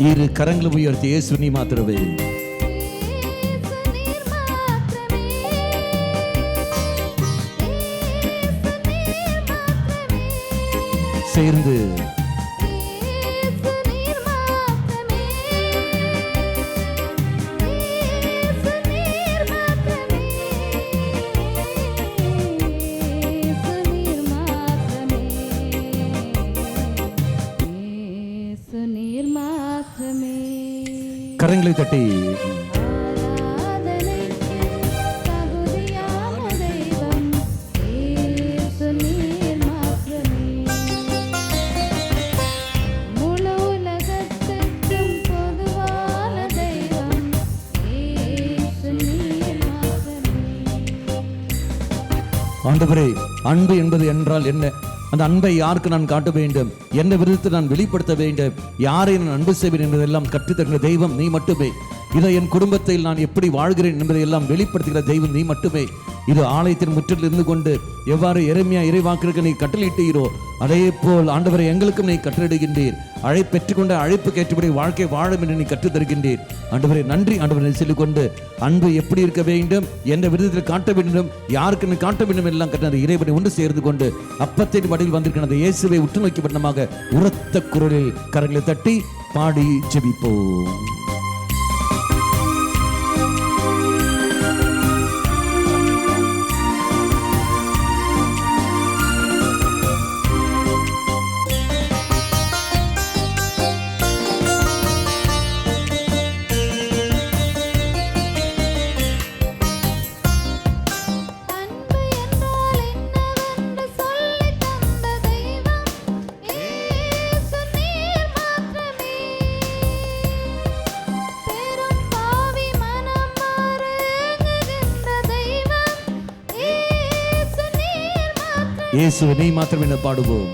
இரு கரங்களும் உயர்த்தி இயேசு நீ மாத்திரமே. சேர்ந்து கரங்களை தட்டி ஆண்டவரே, அன்பு என்பது என்றால் என்ன? அந்த அன்பை யாருக்கு நான் காட்ட வேண்டும், என்ன விதத்தை நான் வெளிப்படுத்த வேண்டும், யாரை நான் அன்பு செய்வேன் என்பதெல்லாம் கற்றுத்தருகிற தெய்வம் நீ மட்டுமே. இதை என் குடும்பத்தில் நான் எப்படி வாழ்கிறேன் என்பதை எல்லாம் வெளிப்படுத்துகிற தெய்வம் நீ மட்டுமே. இது ஆலயத்தின் முற்றில் இருந்து கொண்டு எவ்வாறு எரேமியா இறைவாக்கிற்கு நீ கட்டளையிட்டீரோ அதே போல் ஆண்டவரை எங்களுக்கும் நீ கட்டளையிடுகின்றீர். பெற்றுக்கொண்ட அழைப்புக்கு ஏற்றபடி வாழ்க்கை வாழும் என்று நீ கற்றுத் தருகின்றீர். ஆண்டவரை நன்றி. ஆண்டவரை சொல்லிக்கொண்டு அன்பு எப்படி இருக்க வேண்டும், எந்த விதத்தில் காட்ட வேண்டும், யாருக்கு நீ காட்ட வேண்டும் எல்லாம் கட்ட இறைவனை ஒன்று சேர்ந்து கொண்டு அப்பத்தின் வடிவில் வந்திருக்கிற அந்த இயேசுவை உற்று நோக்கி பண்ணமாக உரத்த குரலில் கரங்களை தட்டி பாடி ஜெபிப்போம். இயேசுவை நீ மாத்திரம் என்ன பாடுவோம்.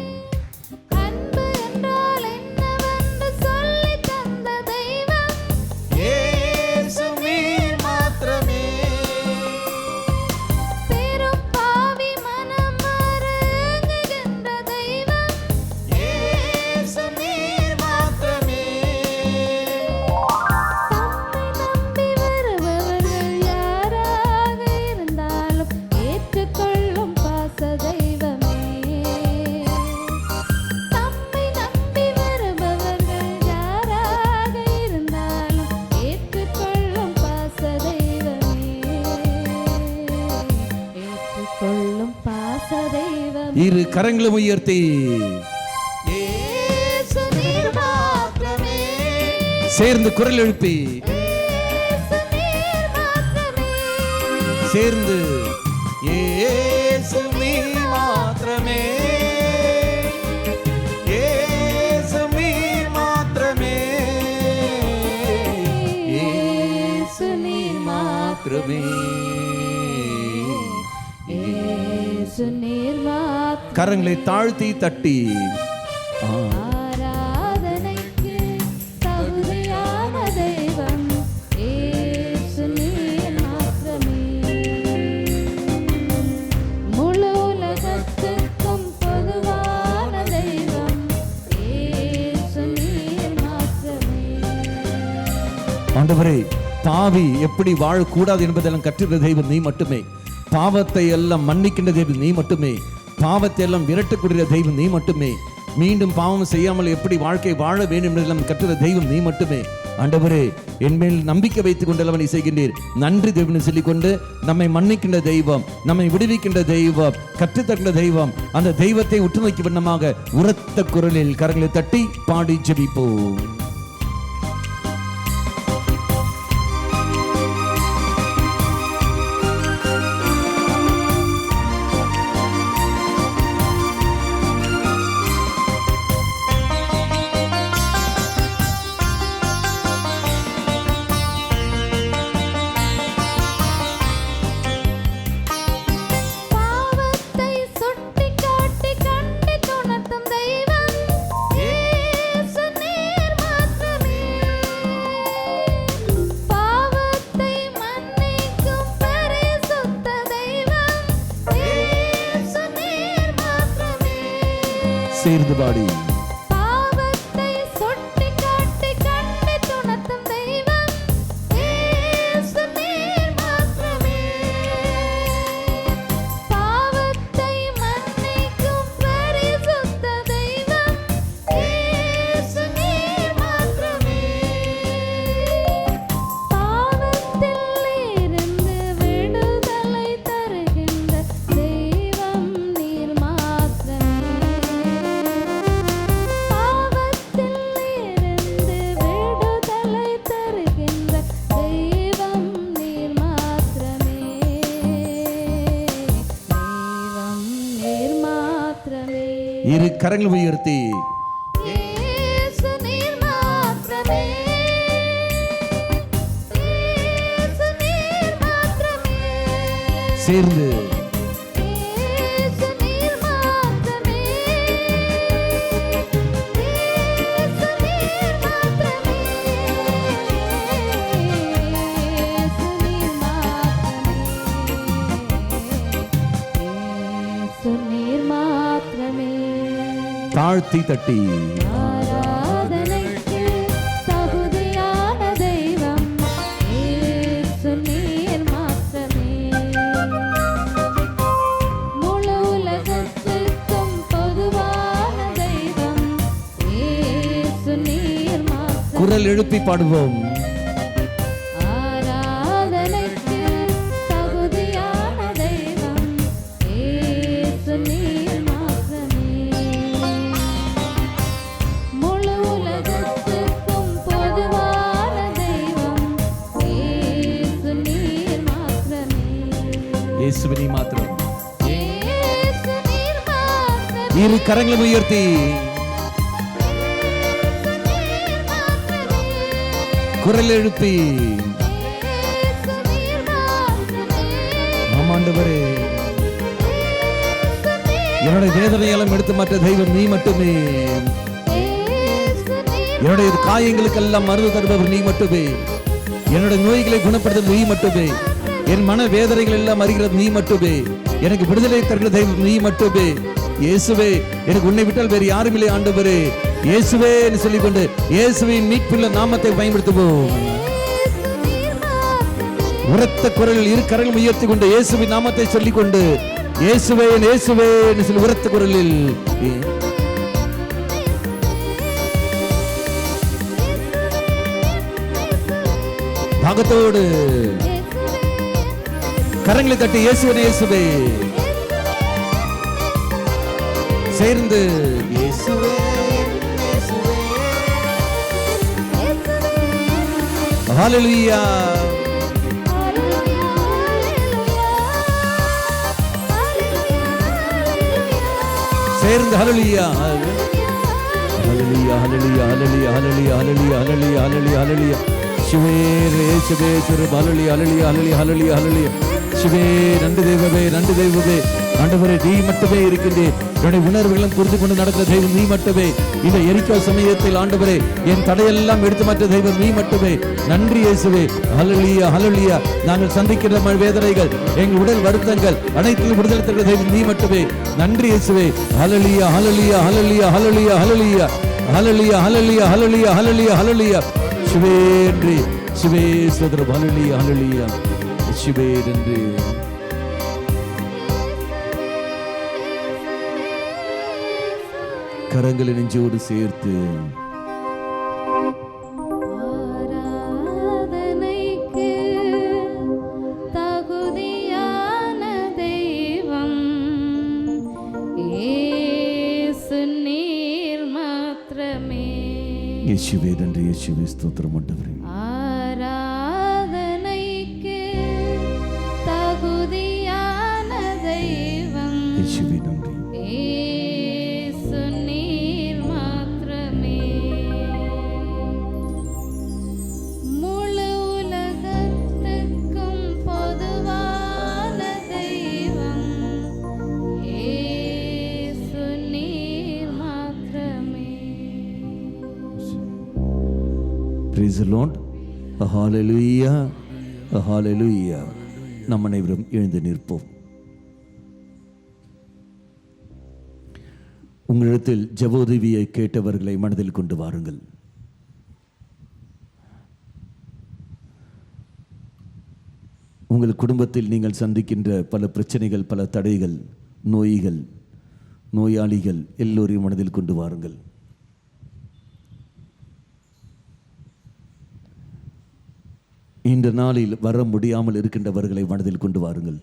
இரு கரங்களும் உயர்த்தி சேர்ந்து குரல் எழுப்பி சேர்ந்து இயேசு நீர் மாத்திரமே, இயேசு நீர் மாத்திரமே, இயேசு நீர் மாத்திரமே. கரங்களை தாழ்த்தி தட்டி ஆராதனைக்கு தகுதியான தெய்வம் இயேசு நீர் மாத்திரமே. முழு உலகத்துக்கும் பொதுவான தெய்வம் இயேசு நீர் மாத்திரமே. ஆண்டவரே, பாவி எப்படி வாழக்கூடாது என்பதெல்லாம் கற்றுகிற தெய்வம் நீ மட்டுமே. பாவத்தை எல்லாம் மன்னிக்கின்ற தெய்வம் நீ மட்டுமே. பாவத்தை எல்லாம் விரட்டக்கூடிய தெய்வம் நீ மட்டுமே. மீண்டும் பாவம் செய்யாமல் எப்படி வாழ்க்கை வாழ வேண்டும் என்பதெல்லாம் கற்றுகிற தெய்வம் நீ மட்டுமே. ஆண்டவரே, என் மேல் நம்பிக்கை வைத்துக் கொண்டவனை செய்கின்றீர். நன்றி தேவனை சொல்லிக்கொண்டு நம்மை மன்னிக்கின்ற தெய்வம், நம்மை விடுவிக்கின்ற தெய்வம், கற்றுத்தருகின்ற தெய்வம், அந்த தெய்வத்தை உற்று நோக்கி வண்ணமாக உரத்த குரலில் கரங்களை தட்டி பாடி ஜெபிப்போம். சேர்ந்து பாடி பாவத்தை சொட்டி காட்டி கண்டு இரு கரங்கள் உயர்த்தி இயேசு நீர் மாத்திரமே, இயேசு நீர் மாத்திரமே, சேர்ந்து இயேசு நீர் மாத்திரமே, இயேசு நீர் மாத்திரமே, இயேசு நீர் மாத்திரமே, தாழ்த்தி தட்டி ஆராதனைக்கு தகுதியான தெய்வம் இயேசு நீர் மாத்திரமே. முழு உலகத்துக்கும் பொதுவான தெய்வம் இயேசு நீர் மாத்திரமே. குரல் எழுப்பி பாடுவோம். ஆராதனைக்கு தகுதியான தெய்வம் இயேசு நீர் மாத்திரமே. முழு உலகத்துக்கும் பொதுவான தெய்வம் இயேசு நீர் மாத்திரமே. இயேசுவினை மாத்திரம். இயேசு நீர் மாத்திரமே. இரு கரங்களை உயர்த்தி இயேசு நீர் மாத்திரமே. குரல் எழுப்பி இயேசு நீர் மாத்திரமே. ஆமாண்டவரே, இயேசு நீர் என்னுடைய வேதனையெல்லாம் எடுத்து மாற்ற தெய்வம் நீ மட்டுமே. இயேசு நீர் என்னுடைய காயங்களுக்கெல்லாம் மருந்து தருபவர் நீ மட்டுமே. என்னுடைய நோய்களை குணப்படுத்துவது நீ மட்டுமே. என் மன வேதனைகள் எல்லாம் அறிகிறது நீ மட்டுமே. எனக்கு விடுதலை தருகிற தெய்வம் நீ மட்டுமே. இயேசுவே, எனக்கு உன்னை விட்டால் வேறு யாரும் இல்லை ஆண்டவரே. இயேசுவே என்று சொல்லிக்கொண்டு இயேசுவின் மீட்புள்ள நாமத்தை பயன்படுத்துவோம். இயேசு நீர் மாத்திரமே. உரத்த குரலில் இரு கரங்கள் உயர்த்தி கொண்டு இயேசுவின் நாமத்தை சொல்லிக்கொண்டு இயேசுவே இயேசுவே என்று சொல்லி உரத்த குரலில் பாகத்தோடு கரங்களை தட்டி இயேசுவே இயேசுவே சேர்ந்து இயேசுவே ஹalleluya சேர்ந்து ஹalleluya ஹalleluya ஹalleluya ஹalleluya ஹalleluya ஹalleluya ஹalleluya ஹalleluya ஹalleluya சிவே இயேசுவே திரு ஹalleluya ஹalleluya ஹalleluya ஹalleluya ஹalleluya சிவே நன்றி தெய்வமே ஆண்டவரே நீ மட்டுமே இருக்கின்றீர். என்னுடைய உணர்வுகளும் புரிந்து கொண்டு நடக்கிற தெய்வம் நீ மட்டுமே. இந்த எரிக்கோ சமயத்தில் ஆண்டவரே என் தடையெல்லாம் எடுத்து மாற்ற தெய்வம் நீ மட்டுமே. நன்றி இயேசுவே. ஹalleluya ஹalleluya. நாங்கள் சந்திக்கிற வேதனைகள், எங்கள் உடல் வருத்தங்கள் அனைத்திலும் விடுதலை தருகிற தெய்வம் நீ மட்டுமே. நன்றி இயேசுவே. ஹalleluya ஹalleluya ஹalleluya ஹalleluya ஹalleluya ஹalleluya ஹalleluya ஹalleluya ஹalleluya ஹalleluya சிவே நன்றி சிவே ஸ்தோத்திரம். ஹalleluya ஹalleluya சிவே நன்றி. கரங்களை நெஞ்சோடு சேர்த்து ஆராதனைக்கு தகுதியான தெய்வம் இயேசு நீர் மாத்திரமே. இயேசுவே நன்றி இயேசுவே ஸ்தோத்திரம் ஆண்டவரே. ஆராதனைக்கு தகுதியான தெய்வம் இயேசுவே நன்றி. இயேசு நீர் மாத்திரமே. முழு உலகத்துக்கும் பொதுவான தெய்வம் இயேசு நீர் மாத்திரமே. Praise the Lord. Hallelujah. Hallelujah. நம் அனைவரும் எழுந்து நிற்போம். உங்களிடத்தில் ஜெப உதவியை கேட்டவர்களை மனதில் கொண்டு வாருங்கள். உங்கள் குடும்பத்தில் நீங்கள் சந்திக்கின்ற பல பிரச்சனைகள், பல தடைகள், நோய்கள், நோயாளிகள் எல்லோரையும் மனதில் கொண்டு வாருங்கள். இந்த நாளில் வர முடியாமல் இருக்கின்றவர்களை மனதில் கொண்டு வாருங்கள்.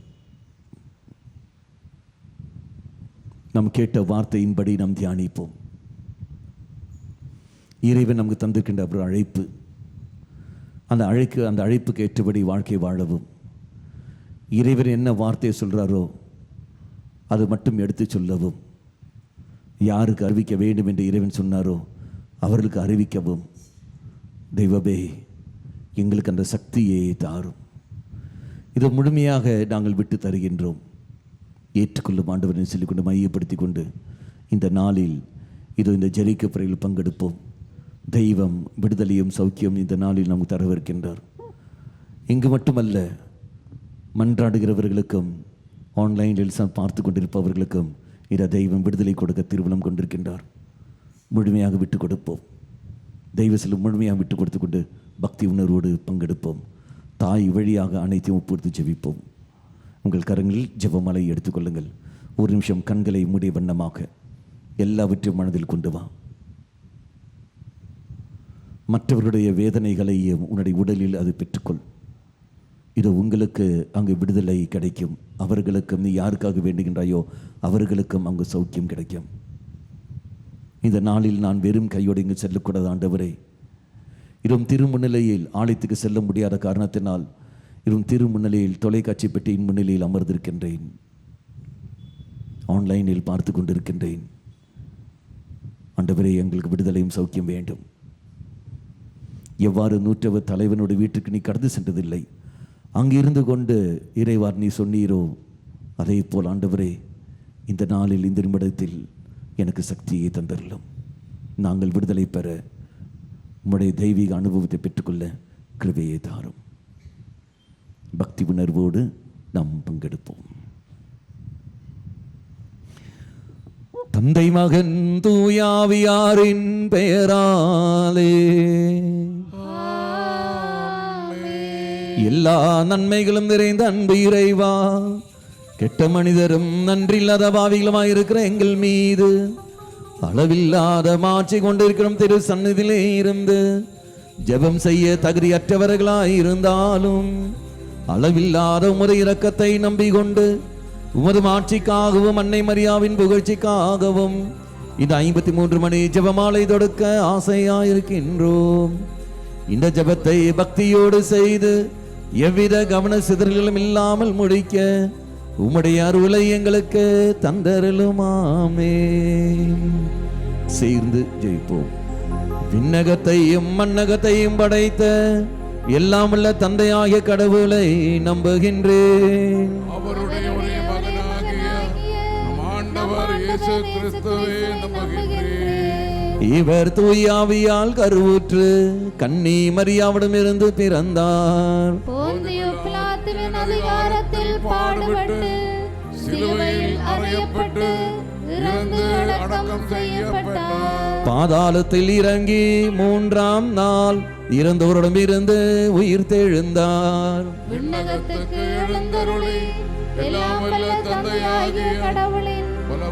நாம் கேட்ட வார்த்தையின்படி நாம் தியானிப்போம். இறைவன் நமக்கு தந்திருக்கின்ற ஒரு அழைப்பு, அந்த அழைப்புக்கு ஏற்றபடி வாழ்க்கை வாழவும், இறைவன் என்ன வார்த்தையை சொல்கிறாரோ அது மட்டும் எடுத்து சொல்லவும், யாருக்கு அறிவிக்க வேண்டும் என்று இறைவன் சொன்னாரோ அவர்களுக்கு அறிவிக்கவும் தெய்வமே எங்களுக்கு அந்த சக்தியை தாரும். இதை முழுமையாக நாங்கள் விட்டு தருகின்றோம். ஏற்றுக்கொள்ளும் ஆண்டவரை சொல்லிக்கொண்டு மையப்படுத்தி கொண்டு இந்த நாளில் இந்த ஜெரிக்கோ பிறையில் பங்கெடுப்போம். தெய்வம் விடுதலையும் சௌக்கியம் இந்த நாளில் நமக்கு தரவிருக்கின்றார். இங்கு மட்டுமல்ல, மன்றாடுகிறவர்களுக்கும் ஆன்லைனில் பார்த்து கொண்டிருப்பவர்களுக்கும் தெய்வம் விடுதலை கொடுக்க திருமணம் கொண்டிருக்கின்றார். முழுமையாக விட்டு கொடுப்போம். தெய்வ செல்லும் முழுமையாக விட்டு கொடுத்து கொண்டு பக்தி உணர்வோடு பங்கெடுப்போம். தாய் வழியாக அனைத்தையும் ஒப்புறுத்து ஜெபிப்போம். உங்கள் கரங்களில் ஜெபமலை எடுத்துக்கொள்ளுங்கள். ஒரு நிமிஷம் கண்களை மூடிய வண்ணமாக எல்லாவற்றையும் மனதில் கொண்டு வா. மற்றவர்களுடைய வேதனைகளையும் உன்னுடைய உடலில் அது பெற்றுக்கொள். இது உங்களுக்கு அங்கு விடுதலை கிடைக்கும். அவர்களுக்கும் நீ யாருக்காக வேண்டுகின்றாயோ அவர்களுக்கும் அங்கு சௌக்கியம் கிடைக்கும். இந்த நாளில் நான் வெறும் கையோடு இங்கு செல்லக்கூடாது ஆண்டவரே. திருமுன்னிலையில் ஆலயத்துக்கு செல்ல முடியாத காரணத்தினால் திருமுன்னிலையில் தொலைக்காட்சி பெட்டியின் முன்னிலையில் அமர்ந்திருக்கின்றேன். ஆன்லைனில் பார்த்து கொண்டிருக்கின்றேன். ஆண்டவரே, எங்களுக்கு விடுதலையும் சௌக்கியம் வேண்டும். எவ்வாறு நூற்றவர் தலைவனுடைய வீட்டுக்கு நீ கடந்து சென்றதில்லை, அங்கிருந்து கொண்டு இறைவார் நீ சொன்னீரோ அதே போல் ஆண்டவரே, இந்த நாளில் இந்த நிமிடத்தில் எனக்கு சக்தியை தந்தரலும். நாங்கள் விடுதலை பெற உம்முடைய தெய்வீக அனுபவத்தை பெற்றுக்கொள்ள கிருபையை தாரும். பக்தி உணர்வோடு நாம் பங்கெடுப்போம். தந்தை மகன் தூயாவியாரின் பெயராலே எல்லா நன்மைகளும் நிறைந்த அன்பு இறைவா, கெட்ட மனிதரும் நன்றில்லாத பாவிகளுமாயிருக்கிற எங்கள் மீது அளவில்லாத மாற்றி கொண்டிருக்கிறோம். திரு சந்நிதியிலே இருந்து ஜெபம் செய்ய தகுதியற்றவர்களாயிருந்தாலும் அளவில்லாத உமது இரக்கத்தை நம்பிக்கொண்டு உமது மாட்சிக்காகவும் அன்னை மரியாவின் புகழ்ச்சிக்காகவும் இந்த 53 மணி ஜெபமாலை தொடுக்க ஆசையாயிருக்கின்றோம். இந்த ஜெபத்தை பக்தியோடு செய்து எவ்வித கவன சிதறல்களும் இல்லாமல் முடிக்க உம்முடைய அருளை எங்களுக்கு தந்தருளுமாமே. சேர்ந்து ஜெயிப்போம். விண்ணகத்தையும் மண்ணகத்தையும் படைத்த எல்லாம் உள்ள தந்தையாகிய கடவுளை நம்புகின்றேன். அவருடைய ஒரே மகனாகிய நம் ஆண்டவர் இயேசு கிறிஸ்துவை நம்புகின்றேன். இவர் தூயாவியால் கருவுற்று கன்னி மரியாவிடமிருந்து பிறந்தார். போந்தியு பிலாத்துவின் அதிகாரத்தில் பாடுபட்டு சிலுவையில் அறையப்பட்டு இறந்து அடக்கம் செய்யப்பட்டார். பாதாளத்தில் இறங்கி 3ஆம் நாள் இறந்தோரிடமிருந்து உயிர் தெழுந்தார். விண்ணகத்துக்கு எழுந்தருளி எல்லாம் வல்ல தந்தையாகிய கடவுளின்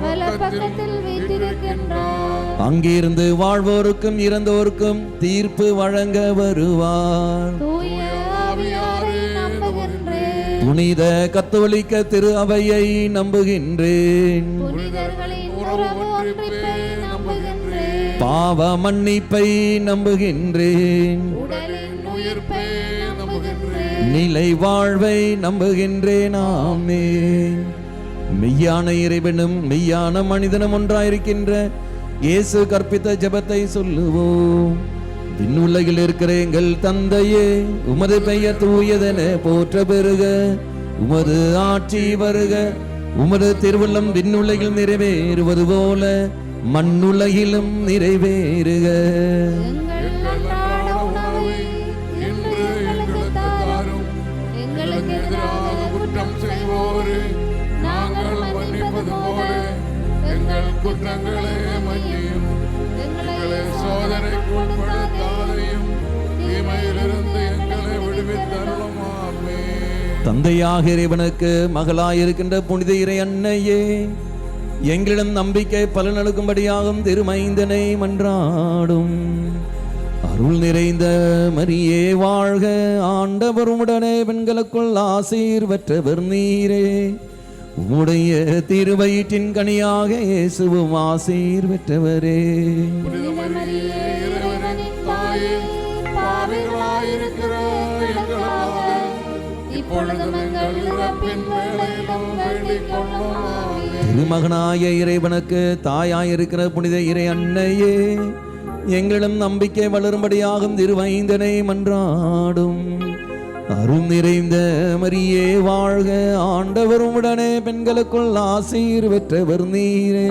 வலப்பக்கத்தில் வீற்றிருக்கின்றார். அங்கிருந்து வாழ்வோருக்கும் இறந்தோருக்கும் தீர்ப்பு வழங்க வருவார். தூய ஆவியாரை நம்புகின்றேன். புனித கத்தோலிக்க திரு அவையை நம்புகின்றேன். புனிதர்களின் உறவு ஒன்றிப்பை நம்புகின்றேன். பாவ மன்னிப்பை நம்புகின்றேன். உடலின் உயிர்ப்பை நம்புகின்றேன். நிலை வாழ்வை நம்புகின்றேன். ஆமென். மெய்யான இறைவனும் மெய்யான மனிதனும் ஒன்றாயிருக்கின்ற இயேசு கற்பித்த ஜெபத்தை சொல்லுவோம். விண்ணுலகில் இருக்கிற எங்கள் தந்தையே, உமது பெயர் தூயதென போற்ற பெறுக. உமது ஆட்சி வருக. உமது திருவுள்ளம் விண்ணுலகில் நிறைவேறுவது போல மண்ணுலகிலும் நிறைவேறுக. எங்கள் அன்றாட உணவை இன்று எங்களுக்கு தாரும். எங்களுக்கு எதிராக குற்றம் செய்வோரை நாங்கள் மன்னிப்பது போல எங்கள் குற்றங்களை மன்னியும். எங்களை சோதனைக்கு உட்படுத்தாதையும் தீமையிலிருந்து எங்களை விடுவித்தருளும். ஆமென். தந்தையாக இறைவனுக்கு மகளாயிருக்கின்ற புனித இறை அன்னையே, எங்களிடம் நம்பிக்கை பலனளிக்கும்படியாகும் திருமைந்தனை மன்றாடும். அருள் நிறைந்த மரியே வாழ்க. ஆண்டவர் உம்முடனே பெண்களுக்குள் ஆசீர் பெற்றவர் நீரே. உம்முடைய திருவயிற்றின் கனியாக இயேசுவும் ஆசீர் பெற்றவரே. புனித மரியே, இறைவனின் தாயே, பாவிகளாயிருக்கிற எங்களுக்காக இப்பொழுதும் எங்கள் இறப்பின் வேளையிலும் வேண்டிக் கொள்ளும். ஆமென். திருமகனாய இறைவனுக்கு தாயாயிருக்கிற புனித இறை அன்னையே, எங்களிடம் நம்பிக்கை வளரும்படியாகும் திருவைந்தனை மன்றாடும். அருள் நிறைந்த மரியே வாழ்க, ஆண்டவர் உடனே பெண்களுக்குள் ஆசீர் பெற்றவர் நீரே.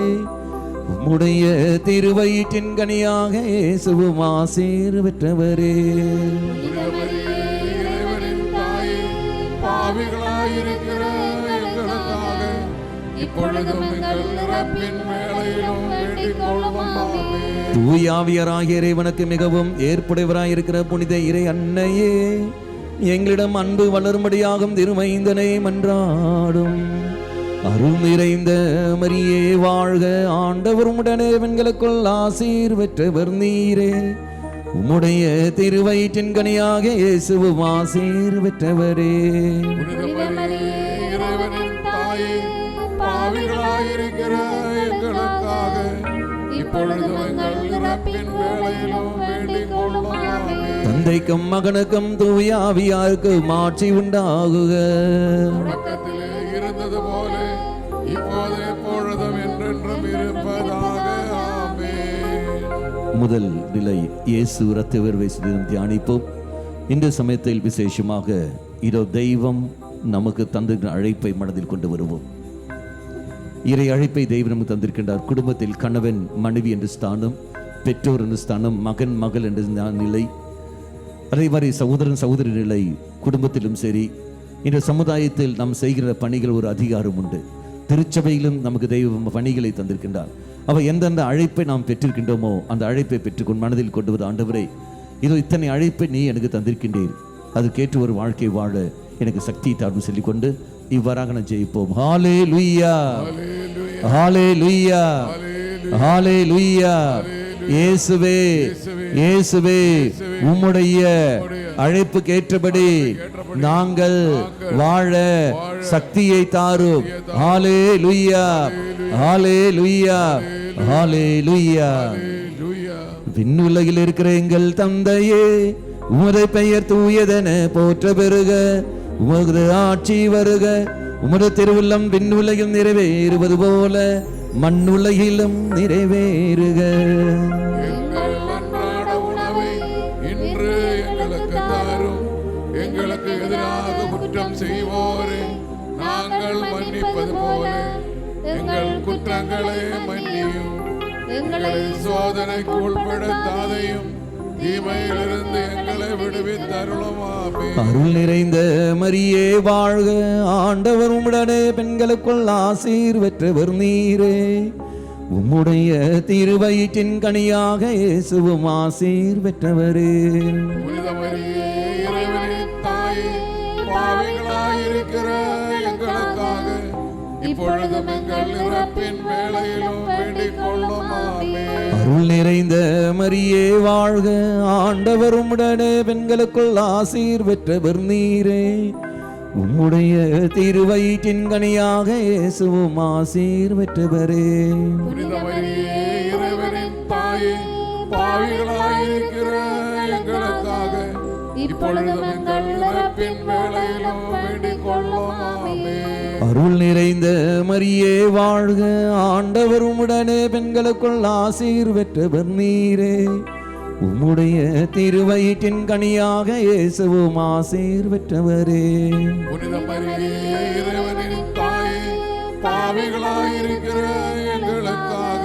உம்முடைய திருவயிற்றின் கனியாக இயேசுவும் ஆசீர் பெற்றவரே. இறைவனின் தாயே, பாவிகளாயிருக்கிற எங்களுக்காக இப்பொழுதும் எங்கள் இறப்பின் வேளையிலும் வேண்டிக் கொள்ளும். ஆமென். தூயாவியராகிய இறைவனுக்கு மிகவும் ஏற்புடையவராயிருக்கிற புனித இறை அன்னையே, எங்களிடம் அன்பு வளரும்படியாகும் திருமைந்தனை மன்றாடும். அருள் நிறைந்த மரியே வாழ்க, ஆண்டவர் உடனே பெண்களுக்குள் ஆசீர் பெற்றவர் நீரே. உம்முடைய திருவயிற்றின் கனியாக இயேசுவும் ஆசீர் பெற்றவரே. இறைவனின் தாயே, பாவிகளாயிருக்கிற எங்களுக்காக இப்பொழுதும் எங்கள் இறப்பின் வேளையிலும் வேண்டிக் கொள்ளும். ஆமென். தந்தைக்கும் மகனுக்கும் தூயாவியாருக்கும் ஆட்சி உண்டாகுக. தொடக்கத்திலே இருந்தது போல இப்போது எப்பொழுதும் என்றென்றும் இருப்பதாக. ஆமென். முதல் நிலை இயேசு இரத்த வேர்வை சிந்தம் தியானிப்போம். இந்த சமயத்தில் விசேஷமாக இதோ தெய்வம் நமக்கு தந்திருக்கிற அழைப்பை மனதில் கொண்டு வருவோம். இறை அழைப்பை தெய்வம் நமக்கு தந்திருக்கின்றார். குடும்பத்தில் கணவன் மனைவி என்று ஸ்தானம், பெற்றோர் என்று ஸ்தானம், மகன் மகள் என்று நிலை, அதே மாதிரி சகோதரன் சகோதரி நிலை. குடும்பத்திலும் சரி, இந்த சமுதாயத்தில் நாம் செய்கிற பணிகள் ஒரு அதிகாரம் உண்டு. திருச்சபையிலும் நமக்கு தெய்வம் பணிகளை தந்திருக்கின்றார். அவ எந்தெந்த அழைப்பை நாம் பெற்றிருக்கின்றோமோ அந்த அழைப்பை பெற்றுக்கொண்டு மனதில் கொண்டு வர, ஆண்டவரே இதோ இத்தனை அழைப்பை நீ எனக்கு தந்திருக்கின்றீர், அதுக்கேற்று ஒரு வாழ்க்கை வாழ எனக்கு சக்தி தாரும் சொல்லிக்கொண்டு இவ்வாறாக நான் ஜெயிப்போம். ஹல்லேலூயா, ஹல்லேலூயா, ஹல்லேலூயா. இயேசுவே, இயேசுவே, உம்முடைய அழைப்புக்கு ஏற்றபடி நாங்கள் வாழ சக்தியை தாரும். ஹல்லேலூயா, ஹல்லேலூயா, ஹல்லேலூயா. விண்ணுலகில் இருக்கிற எங்கள் தந்தையே, உமது பெயர் தூயதென போற்ற பெறுக. உமது ஆட்சி வருக. உமது திருவுள்ளம் விண்ணுலகில் நிறைவேறுவது போல மண்ணுலகிலும் நிறைவேறுக. எங்கள் அன்றாட உணவை இன்று எங்களுக்கு தாரும். எங்களுக்கு எதிராக குற்றம் செய்வோரை நாங்கள் மன்னிப்பது போல எங்கள் குற்றங்களை மன்னியும். எங்களை சோதனைக்கு உட்படுத்தாதையும் தீமையிலிருந்து எங்களை விடுவித்தருளும். ஆமென். அருள் நிறைந்த மரியே வாழ்க, ஆண்டவர் உம்முடனே பெண்களுக்குள் ஆசீர் பெற்றவர் நீரே. உம்முடைய திருவயிற்றின் கனியாக இயேசுவும் ஆசீர் பெற்றவரே. புனித மரியே, இறைவனின் தாயே, பாவிகளாயிருக்கிற எங்களுக்காக இப்பொழுதும் எங்கள் இறப்பின் வேளையிலும் வேண்டிக் கொள்ளும். ஆமென். அருள் நிறைந்த மரியே வாழ்க, ஆண்டவர் உம்முடனே பெண்களுக்குள் ஆசீர் பெற்றவர் நீரே. உம்முடைய திருவயிற்றின் கனியாக இயேசுவும் ஆசீர் பெற்றவரே. புனித மரியே, இறைவனின் தாயே, பாவிகளாயிருக்கிற எங்களுக்காக இப்பொழுதும் எங்கள் இறப்பின் வேளையிலும் வேண்டிக் கொள்ளும். ஆமென். அருள் நிறைந்த மரியே வாழ்க, ஆண்டவர் உம்முடனே பெண்களுக்குள் ஆசீர் பெற்றவர் நீரே. உம்முடைய திருவயிற்றின் கனியாக இயேசுவும் ஆசீர் பெற்றவரே. புனித மரியே, இறைவனின் தாயே, பாவிகளாயிருக்கிற எங்களுக்காக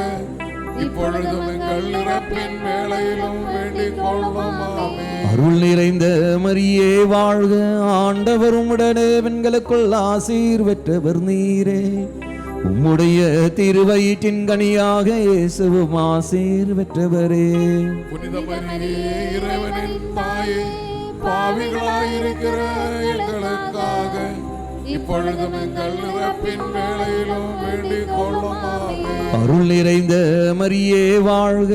இப்பொழுதும் எங்கள் இறப்பின் வேளையிலும் வேண்டிக் கொள்ளும். ஆமென். அருள் நிறைந்த மரியே வாழ்க, ஆண்டவர் உம்முடனே பெண்களுக்குள் ஆசீர் பெற்றவர் நீரே. உம்முடைய திருவயிற்றின் கனியாக இயேசுவும் ஆசீர் பெற்றவரே. புனித மரியே, இறைவனின் தாயே, பாவிகளாயிருக்கிற எங்களுக்காக இப்பொழுதும் எங்கள் இறப்பின் வேளையிலும் வேண்டிக் கொள்ளும். ஆமென். அருள் நிறைந்த மரியே வாழ்க,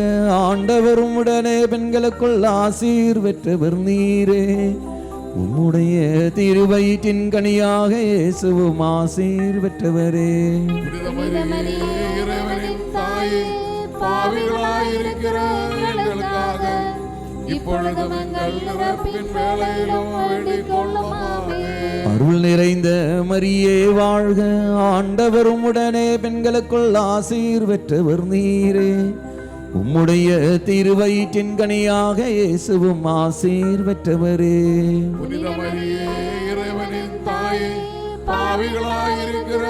ஆண்டவர் உம்முடனே பெண்களுக்குள் ஆசீர் பெற்றவர் நீரே. உம்முடைய திருவயிற்றின் கனியாக இயேசுவும் ஆசீர் பெற்றவரே. புனித மரியே, இறைவனின் தாயே, பாவிகளாயிருக்கிற எங்களுக்காக இப்பொழுதும் எங்கள் இறப்பின் வேளையிலும் வேண்டிக் கொள்ளும் ஆமென். அருள் நிறைந்த மரியே வாழ்க, ஆண்டவர் உம்முடனே பெண்களுக்குள் ஆசீர் பெற்றவர் நீரே. உம்முடைய திருவயிற்றின் கனியாக இயேசுவும் ஆசீர் பெற்றவரே. புனித மரியே, இறைவனின் தாயே, பாவிகளாயிருக்கிற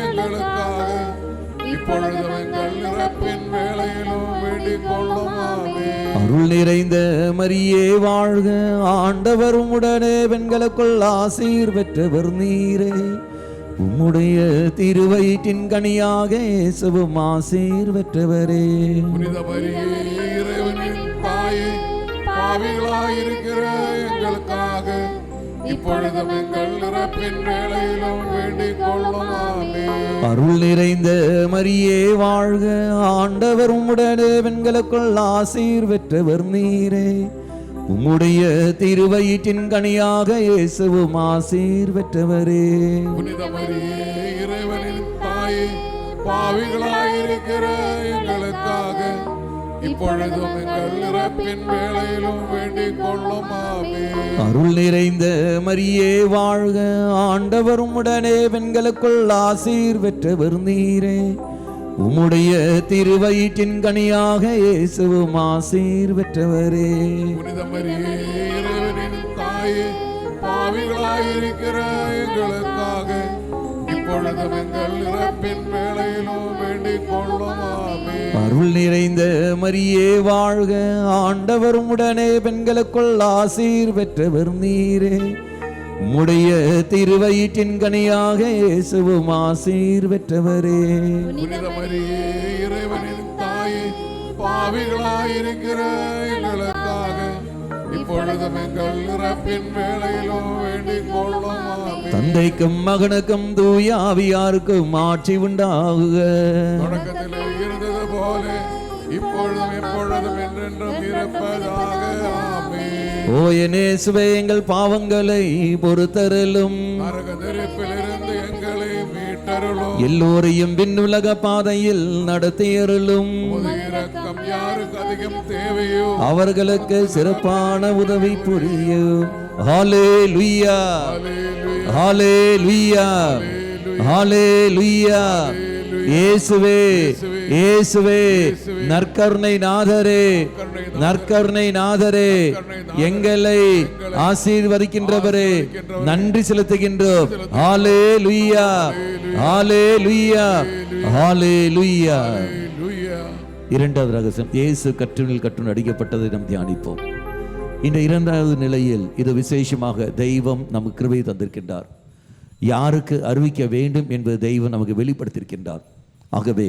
எங்களுக்காக இப்பொழுதும் எங்கள் இறப்பின் வேளையிலும் வேண்டிக் கொள்ளும் ஆமென். அருள் நிறைந்த மரியே வாழ்க, ஆண்டவர் உம்முடனே பெண்களுக்குள் ஆசீர் பெற்றவர் நீரே. உம்முடைய திருவயிற்றின் கனியாக இயேசுவும் ஆசீர் பெற்றவரே. புனித மரியே, இறைவனின் தாயே, பாவிகளாயிருக்கிற எங்களுக்காக இப்பொழுதும் எங்கள் இறப்பின் வேளையிலும் வேண்டிக் கொள்ளும் ஆமென். அருள் நிறைந்த மரியே வாழ்க, ஆண்டவர் உம்முடனே பெண்களுக்குள் ஆசீர் பெற்றவர் நீரே. உம்முடைய திருவயிற்றின் கனியாக இயேசுவும் ஆசீர் பெற்றவரே. புனித மரியே, இறைவனின் தாயே, பாவிகளாயிருக்கிற எங்களுக்காக இப்பொழுதும் எங்கள் இறப்பின் வேளையிலும் வேண்டிக் கொள்ளும் ஆமென். அருள் நிறைந்த மரியே வாழ்க, ஆண்டவர் உம்முடனே பெண்களுக்குள் ஆசீர் பெற்றவர் நீரே. உம்முடைய திருவயிற்றின் கனியாக இயேசுவும் ஆசீர் பெற்றவரே. புனித மரியே, இறைவனின் தாயே, பாவிகளாயிருக்கிற எங்களுக்காக இப்பொழுதும் எங்கள் இறப்பின் வேளையிலும் வேண்டிக் கொள்ளும் ஆமென். அருள் நிறைந்த மரியே வாழ்க, ஆண்டவர் உம்முடனே பெண்களுக்குள் ஆசீர் பெற்றவர் நீரே. உம்முடைய திருவயிற்றின் கனியாக இயேசுவும் ஆசீர் பெற்றவரே. புனித மரியே, இறைவனின் தாயே, பாவிகளாயிருக்கிற எங்களுக்காக இப்பொழுதும் எங்கள் இறப்பின் வேளையிலும் வேண்டிக் கொள்ளும் ஆமென். தந்தைக்கும் மகனுக்கும் தூய ஆவியாருக்கும் ஆட்சி உண்டாகுக. தொடக்கத்திலே இருந்தது போல இப்பொழுதும் எப்பொழுதும் என்றென்றும் இருப்பதாக ஆமென். ஓ என் இயேசுவே, எங்கள் பாவங்களை பொறுத்தருளும். நரக நெருப்பிலிருந்து எங்களை மீட்டருளும். எல்லோரையும் விண்ணுலக பாதையில் நடத்தியருளும். உமது இரக்கம் யாருக்கு அதிகம் தேவையோ அவர்களுக்கு சிறப்பான உதவி புரியும். ஹalleluya, ஹalleluya, ஹalleluya. இயேசுவே, இயேசுவே, நற்கருணை நாதரே, நற்கருணை நாதரே, எங்களை ஆசீர்வதிக்கின்றவரே, நன்றி செலுத்துகின்றோம். ஹalleluya, ஹalleluya, ஹalleluya. ஹalleluya. இரண்டாவது ரகசியம், இயேசு கற்றுணில் கற்றுண் அடிக்கப்பட்டதை நாம் தியானிப்போம். இந்த இரண்டாவது நிலையில் இது விசேஷமாக தெய்வம் நமக்கு கிருபை தந்திருக்கின்றார். யாருக்கு அறிவிக்க வேண்டும் என்பது தெய்வம் நமக்கு வெளிப்படுத்தியிருக்கின்றார். ஆகவே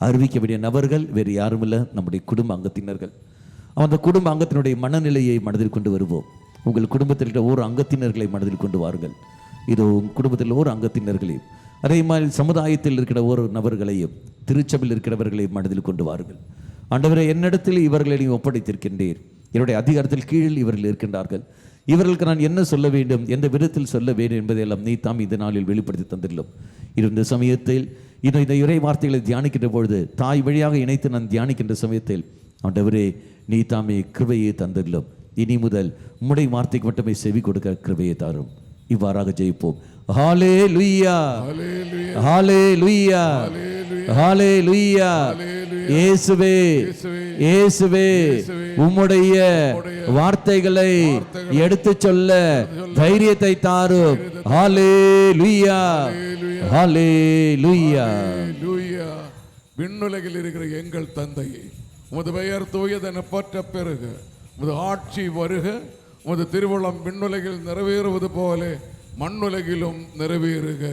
அறிவிக்க வேண்டிய நபர்கள் வேறு யாருமில்லை, நம்முடைய குடும்ப அங்கத்தினர்கள். அந்த குடும்ப அங்கத்தினுடைய மனநிலையை மனதில் கொண்டு வருவோம். உங்கள் குடும்பத்தில் இருக்கிற ஒரு அங்கத்தினர்களை மனதில் கொண்டு வாருங்கள். இதோ உங்கள் குடும்பத்தில் ஒரு அங்கத்தினர்களையும், அதே மாதிரி சமுதாயத்தில் இருக்கிற ஒரு நபர்களையும், திருச்சபையில் இருக்கிறவர்களையும் மனதில் கொண்டு வாருங்கள். ஆண்டவரே, என்னிடத்தில் இவர்களை நீ ஒப்படைத்திருக்கின்றீர். என்னுடைய அதிகாரத்தில் கீழில் இவர்கள் இருக்கின்றார்கள். இவர்களுக்கு நான் என்ன சொல்ல வேண்டும், எந்த விதத்தில் சொல்ல வேண்டும் என்பதையெல்லாம் நீ தாம் இந்த நாளில் வெளிப்படுத்தி தந்துள்ளோம். இந்த சமயத்தில் இந்த இறை வார்த்தைகளை தியானிக்கின்ற பொழுது, தாய் வழியாக இணைத்து நான் தியானிக்கின்ற சமயத்தில் ஆண்டவரே, நீ தாமே கிருபையை தந்துள்ளோம். இனி முதல் உம்முடைய வார்த்தைக்கு மட்டுமே செவி கொடுக்க கிருபையை தாரும். இவ்வாறாக ஜெயிப்போம். ஹalleluya, ஹalleluya, ஹalleluya. இயேசுவே, இயேசுவே, உம்முடைய வார்த்தைகளை எடுத்துச் சொல்ல தைரியத்தை தாரும். ஹalleluya, ஹalleluya. ஹalleluya. விண்ணுலகில் இருக்கிற எங்கள் தந்தையே, உமது பெயர் தூயதென போற்ற பெறுக. உமது ஆட்சி வருக. உமது திருவுளம் விண்ணுலகில் நிறைவேறுவது போல மண்ணுலகிலும் நிறைவேறுக.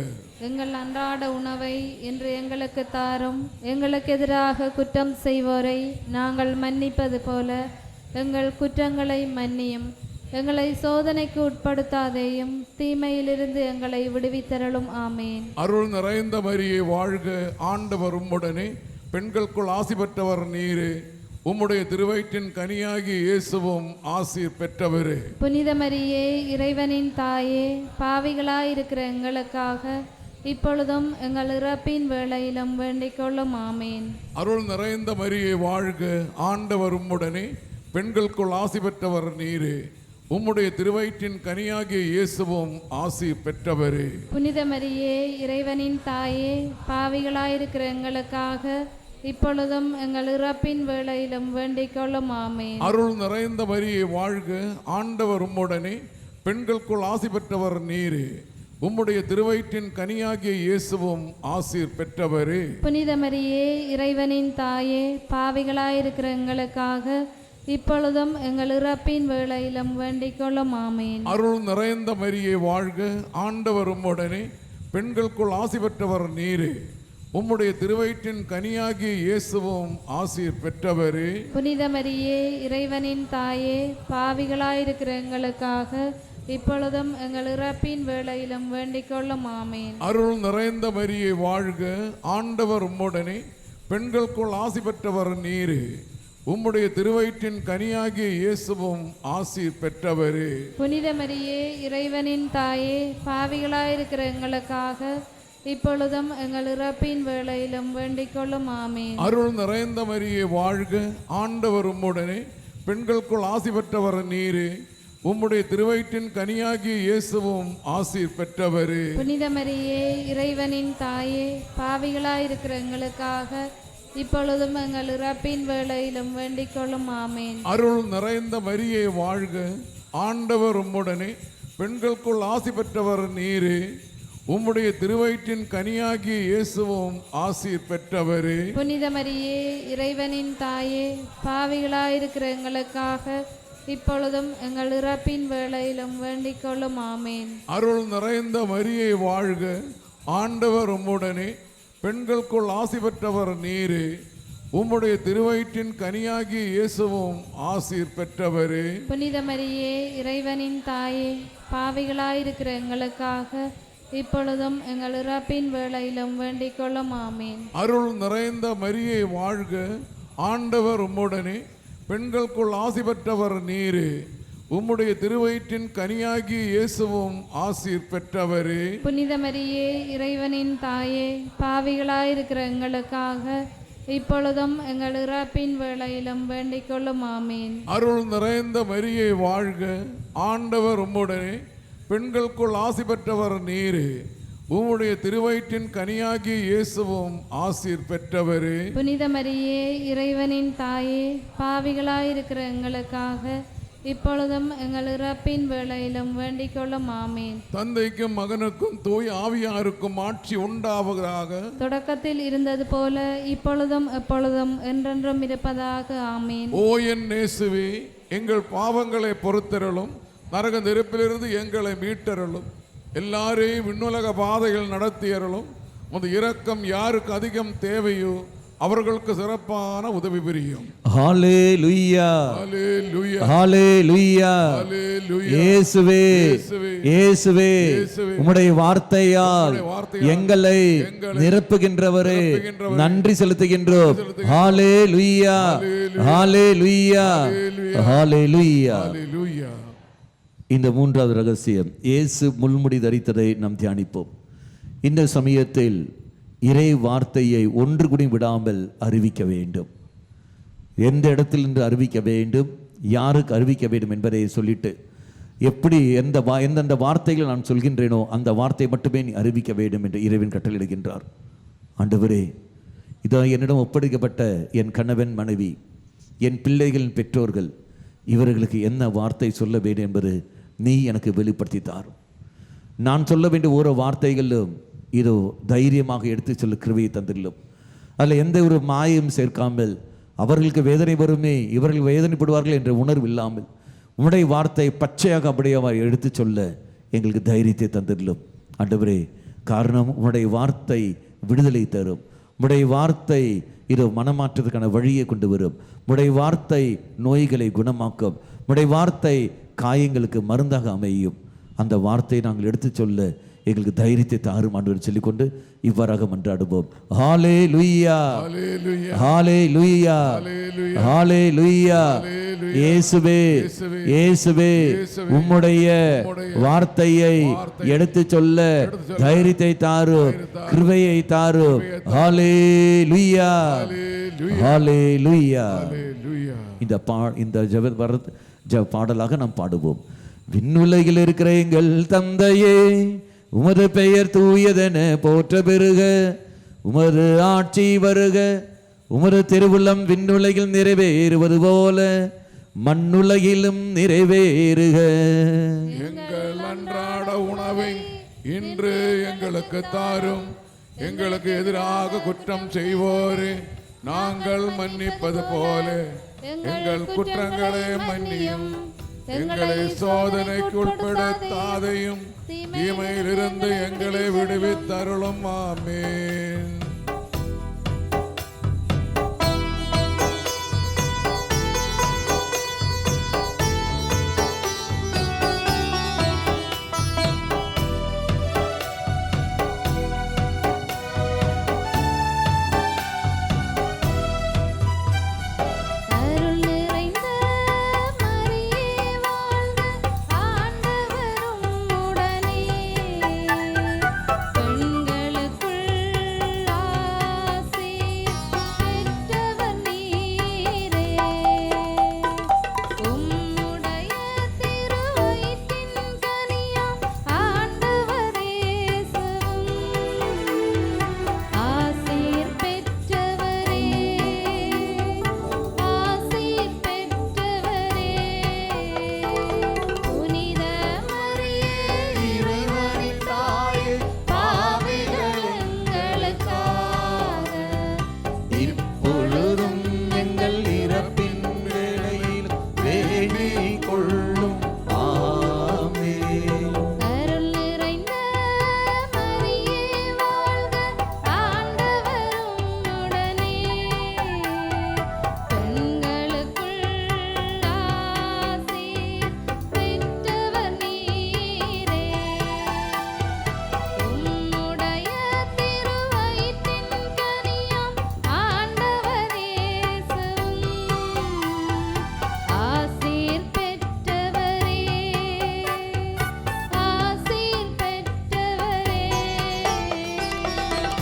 எங்கள் அன்றாட உணவை இன்று எங்களுக்கு தாரும். எங்களுக்கு எதிராக குற்றம் செய்வோரை நாங்கள் மன்னிப்பது போல எங்கள் குற்றங்களை மன்னியும். எங்களை சோதனைக்கு உட்படுத்தாதேயும், தீமையிலிருந்து எங்களை விடுவித்தருளும். ஆமேன். அருள் நிறைந்த மரியே வாழ்க, ஆண்டவர் உம்முடனே, பெண்களுக்குள் ஆசி பெற்றவர் நீரே. உம்முடைய திருவயிற்றின் கனியாகி இயேசுவும் ஆசீர் பெற்றவரே. புனித மரியே, இறைவனின் தாயே, பாவிகளாயிருக்கிற எங்களுக்காக இப்பொழுதும் எங்கள் இறப்பின் வேளையிலும் வேண்டிக் கொள்ளும். ஆமேன். அருள் நிறைந்த மரியே வாழ்க, ஆண்டவர் உம்முடனே, பெண்களுக்குள் ஆசி பெற்றவர் நீரே. உம்முடைய திருவயிற்றின் கனியாகிய இயேசுவும் ஆசி பெற்றவரே. புனித மரியே, இறைவனின் தாயே, பாவிகளாயிருக்கிற எங்களுக்காக இப்பொழுதும் எங்கள் இறப்பின் வேளையிலும் வேண்டிக் கொள்ளும். ஆமென். அருள் நிறைந்த மரியே வாழ்க, ஆண்டவர் உம்முடனே. பெண்களுக்குள் ஆசி பெற்றவர் நீரே. உம்முடைய திருவயிற்றின் கனியாகிய இயேசுவும் ஆசீர் பெற்றவரே. புனித மரியே, இறைவனின் தாயே, பாவிகளாயிருக்கிற எங்களுக்காக இப்பொழுதும் எங்கள் இறப்பின் வேளையிலும் வேண்டிக் கொள்ளும். ஆமென். அருள் நிறைந்த மரியே வாழ்க, ஆண்டவர் உம்முடனே. பெண்களுக்குள் ஆசி பெற்றவர் நீரே. உம்முடைய திருவயிற்றின் கனியாகிய இயேசுவும் ஆசீர் பெற்றவரே. புனித மரியே, இறைவனின் தாயே, பாவிகளாயிருக்கிற எங்களுக்காக இப்பொழுதும் எங்கள் இறப்பின் வேளையிலும் வேண்டிக் கொள்ளும். ஆமென். அருள் நிறைந்த மரியே வாழ்க, ஆண்டவர் உம்முடனே. பெண்களுக்குள் ஆசி பெற்றவர் நீரே. உம்முடைய திருவயிற்றின் கனியாகிய இயேசுவும் ஆசீர் பெற்றவரே. புனித மரியே, இறைவனின் தாயே, பாவிகளாயிருக்கிற எங்களுக்காக இப்பொழுதும் எங்கள் இறப்பின் வேளையிலும் வேண்டிக் கொள்ளும். ஆமென். அருள் நிறைந்த மரியே வாழ்க, ஆண்டவர் உம்முடனே. பெண்களுக்குள் ஆசி பெற்றவர் நீரே. உம்முடைய திருவயிற்றின் கனியாகிய இயேசுவும் ஆசீர் பெற்றவரே. புனித மரியே, இறைவனின் தாயே, பாவிகளாயிருக்கிற எங்களுக்காக இப்பொழுதும் எங்கள் இறப்பின் வேளையிலும் வேண்டிக் கொள்ளும். ஆமென். அருள் நிறைந்த மரியே வாழ்க, ஆண்டவர் உம்முடனே. பெண்களுக்குள் ஆசி பெற்றவர் நீரே. உம்முடைய திருவயிற்றின் கனியாகிய இயேசுவும் ஆசீர் பெற்றவரே. புனித மரியே, இறைவனின் தாயே, பாவிகளாயிருக்கிற எங்களுக்காக இப்பொழுதும் எங்கள் இறப்பின் வேளையிலும் வேண்டிக் கொள்ளும். ஆமென். அருள் நிறைந்த மரியே வாழ்க, ஆண்டவர் உம்முடனே. பெண்களுக்குள் ஆசி பெற்றவர் நீரே. உம்முடைய திருவயிற்றின் கனியாகிய இயேசுவும் ஆசீர் பெற்றவரே. புனித மரியே, இறைவனின் தாயே, பாவிகளாயிருக்கிற எங்களுக்காக இப்பொழுதும் எங்கள் இறப்பின் வேளையிலும் வேண்டிக் கொள்ளும். ஆமென். அருள் நிறைந்த மரியே வாழ்க, ஆண்டவர் உம்முடனே. பெண்களுக்குள் ஆசி பெற்றவர் நீரே. உம்முடைய திருவயிற்றின் கனியாகிய இயேசுவும் ஆசீர் பெற்றவரே. புனித மரியே, இறைவனின் தாயே, பாவிகளாயிருக்கிற எங்களுக்காக இப்பொழுதும் எங்கள் இறப்பின் வேளையிலும் வேண்டிக் கொள்ளும். ஆமென். அருள் நிறைந்த மரியே வாழ்க, ஆண்டவர் உம்முடனே. பெண்களுக்குள் ஆசி பெற்றவர் நீரே. உம்முடைய திருவயிற்றின் கனியாகிய இயேசுவும் ஆசீர் பெற்றவரே. புனித மரியே, இறைவனின் தாயே, பாவிகளாயிருக்கிற எங்களுக்காக இப்பொழுதும் எங்கள் இறப்பின் வேளையிலும் வேண்டிக் கொள்ளும். ஆமென். தந்தைக்கும் மகனுக்கும் தூய் ஆவியாருக்கும் ஆட்சி உண்டாவதாக. தொடக்கத்தில் இருந்தது போல இப்பொழுதும் எப்பொழுதும் என்றென்றும் இருப்பதாக. ஆமென். ஓ என் இயேசுவே, எங்கள் பாவங்களை பொறுத்தருளும். நரக நெருப்பிலிருந்து எங்களை மீட்டருளும். எல்லாரையும் விண்ணுலக பாதைகள் நடத்தியருளும். உமது இரக்கம் யாருக்கு அதிகம் தேவையோ அவர்களுக்கு சிறப்பான உதவி புரியும். ஹல்லேலூயா, ஹல்லேலூயா, ஹல்லேலூயா. ஹல்லேலூயா. இயேசுவே, இயேசுவே, உம்முடைய வார்த்தையால் எங்களை நிரப்புகின்றவரே, நன்றி செலுத்துகின்றோம். ஹல்லேலூயா, ஹல்லேலூயா, ஹல்லேலூயா. ஹல்லேலூயா. இந்த மூன்றாவது ரகசியம், இயேசு முள்முடி தரித்ததை நாம் தியானிப்போம். இந்த சமயத்தில் இறை வார்த்தையை ஒன்று கூடி விடாமல் அறிவிக்க வேண்டும். எந்த இடத்தில் நின்று அறிவிக்க வேண்டும், யாருக்கு அறிவிக்க வேண்டும் என்பதை சொல்லிட்டு, எப்படி எந்தெந்த வார்த்தைகளை நான் சொல்கின்றேனோ அந்த வார்த்தை மட்டுமே நீ அறிவிக்க வேண்டும் என்று இறைவன் கட்டளையிடுகின்றார். ஆண்டவரே, இதோ என்னிடம் ஒப்படைக்கப்பட்ட என் கணவன் மனைவி, என் பிள்ளைகளின் பெற்றோர்கள், இவர்களுக்கு என்ன வார்த்தை சொல்ல வேண்டும் என்பது நீ எனக்கு வெளிப்படுத்தி தாரும். நான் சொல்ல வேண்டிய ஒரு வார்த்தைகளும் இதோ தைரியமாக எடுத்து சொல்ல கிருபையை தந்துள்ளோம். அதில் எந்த ஒரு மாயம் சேர்க்காமல், அவர்களுக்கு வேதனை வருமே, இவர்கள் வேதனைப்படுவார்கள் என்ற உணர்வு இல்லாமல் உம்முடைய வார்த்தை பச்சையாக அப்படியே எடுத்து சொல்ல எங்களுக்கு தைரியத்தை தந்துள்ளோம். ஆண்டவரே, காரணம் உம்முடைய வார்த்தை விடுதலை தரும். உம்முடைய வார்த்தை இதோ மனமாற்றத்துக்கான வழியை கொண்டு வரும். உம்முடைய வார்த்தை நோய்களை குணமாக்கும். உம்முடைய வார்த்தை காயங்களுக்கு மருந்தாக அமையும். அந்த வார்த்தையை நாங்கள் எடுத்து சொல்ல எங்களுக்கு தைரியத்தை தாரும் ஆண்டவர் சொல்லிக்கொண்டு இவ்வாறாக மன்றாடுவோம். ஹல்லேலூயா, ஹல்லேலூயா, ஹல்லேலூயா. இயேசுவே, இயேசுவே, உம்முடைய வார்த்தையை எடுத்து சொல்ல தைரியத்தை தாரும், கிருபையை தாரும். ஹல்லேலூயா, ஹalleluya. ஹalleluya. இந்த ஜெப பாடலாக நாம் பாடுவோம். விண்ணுலகில் இருக்கிற எங்கள் தந்தையே, உமது பெயர் தூயதென போற்ற பெறுக, உமது ஆட்சி வருக, உமது திருவுள்ளம் விண்ணுலகில் நிறைவேறுவது போல மண்ணுலகிலும் நிறைவேறுக. எங்கள் அன்றாட உணவை இன்று எங்களுக்கு தாரும். எங்களுக்கு எதிராக குற்றம் செய்வோரே நாங்கள் மன்னிப்பது போல எங்கள் குற்றங்களை மன்னியும். எங்களை சோதனைக்கு உட்படுத்தாதையும் தீமையிலிருந்து எங்களை விடுவித்தருளும். ஆமென்.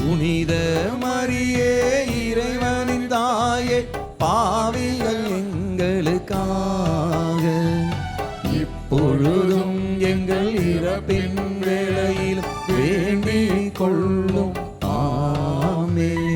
புனித மரியே இறைவனின் தாயே, பாவிகள் எங்களுக்காக இப்பொழுதும் எங்கள் இறப்பின் வேளையிலும் வேண்டிக் கொள்ளும். ஆமென்.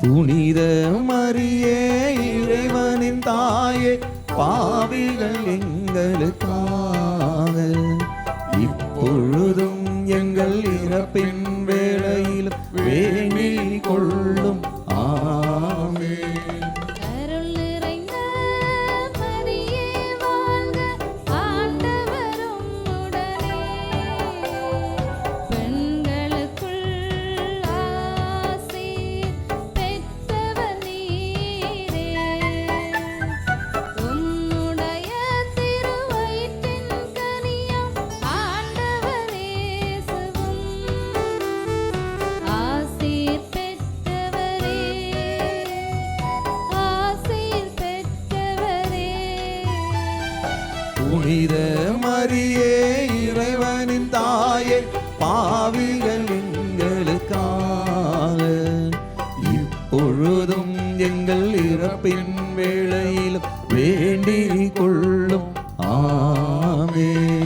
புனித மரியே இறைவனின் தாயே, பாவிகள் எங்களுக்காக இப்பொழுதும் எங்கள் இறப்பின் வேளையிலும் வேண்டிக் கொள்ளும். ஆமென். புனித மரியே இறைவனின் தாயே, பாவிகள் எங்களுக்காக இப்பொழுதும் எங்கள் இறப்பின் வேளையிலும் வேண்டிக் கொள்ளும். ஆமென்.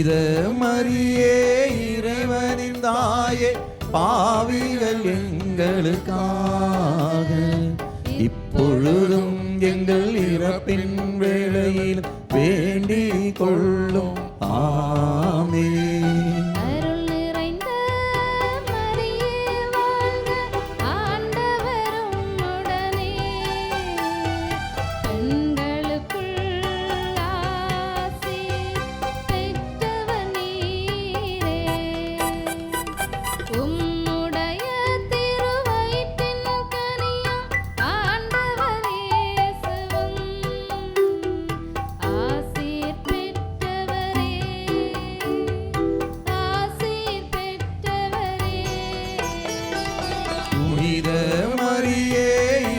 புனித மரியே இறைவனின் தாயே பாவிகள் எங்களுக்காக இப்பொழுதும் எங்கள் இறப்பின் வேளையில் வேண்டிக் கொள்ளும். ஆமென். அருள் நிறைந்த மரியே வாழ்க, ஆண்டவர் உம்முடனே. பெண்களுக்குள் ஆசி பெற்றவர் நீரே. உம்முடைய திருவயிற்றின் கனியாம் ஆண்டவர் இயேசுவும் ஆசீர் பெற்றவரே. ஆசீர் பெற்றவரே. புனித மரியே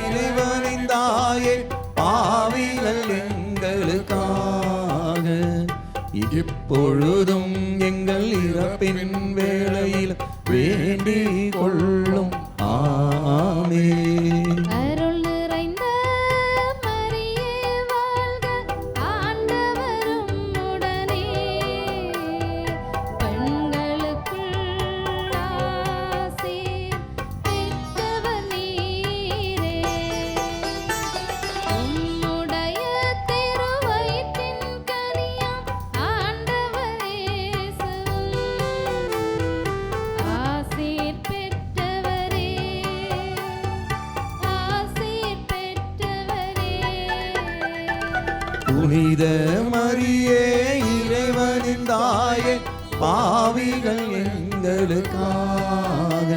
இறைவனின் தாயே பாவிகள் எங்களுக்காக இப்பொழுதும் எங்கள் இறப்பின் வேளையில் வேண்டிக் கொள்ளும். ஆமென். அருள் நிறைந்த மரியே வாழ்க, ஆண்டவர் உம்முடனே. பெண்களுக்குள் ஆசீர் பெற்றவர் நீரே. உம்முடைய திருவயிற்றின் கனியாம் ஆண்டவர் இயேசுவும் ஆசீர் பெற்றவரே. ஆசீர் பெற்றவரே. புனித மரியே இறைவனின் தாயே பாவிகள் எங்களுக்காக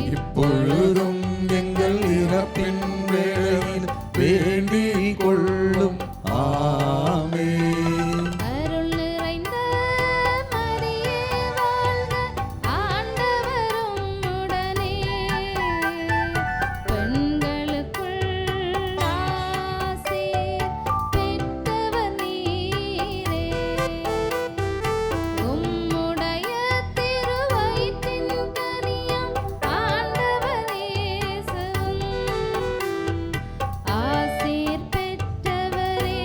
இப்பொழுதும் எங்கள் இறப்பின் வேளையில் வேண்டிக் கொள்ளும். ஆமென். அருள் நிறைந்த மரியே வாழ்க, ஆண்டவர் உம்முடனே. பெண்களுக்குள் ஆசீர் பெற்றவர் நீரே. உம்முடைய திருவயிற்றின் கனியாம் ஆண்டவர் இயேசுவும் ஆசீர் பெற்றவரே.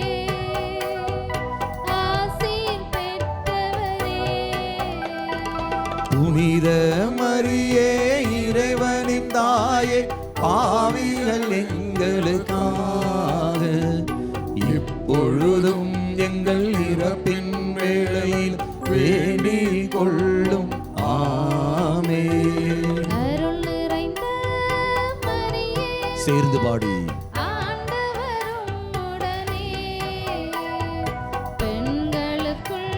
ஆசீர் பெற்றவரே. புனித மரியே இறைவனின் தாயே பாவிகள் எங்களுக்காக இப்பொழுதும் எங்கள் இறப்பின் வேளையில் வேண்டிக் கொள்ளும். ஆமென். அருள் நிறைந்த மரியே சேர்ந்து பாடி ஆண்டவர் உம்முடனே. பெண்களுக்குள்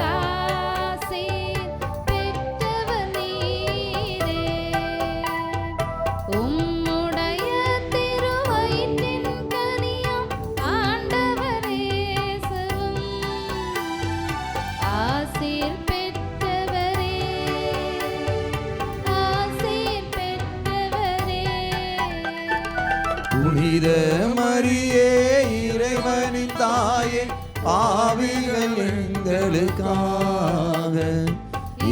ஆசீர் பெற்றவர் நீரே. உம்முடைய திருவயிற்றின் கனியாம் ஆண்டவர் இயேசுவும் ஆசீர் பெற்றவரே. ஆசீர் பெற்றவரே. புனித மரியே இறைவனின் தாயே பாவிகள் எங்களுக்காக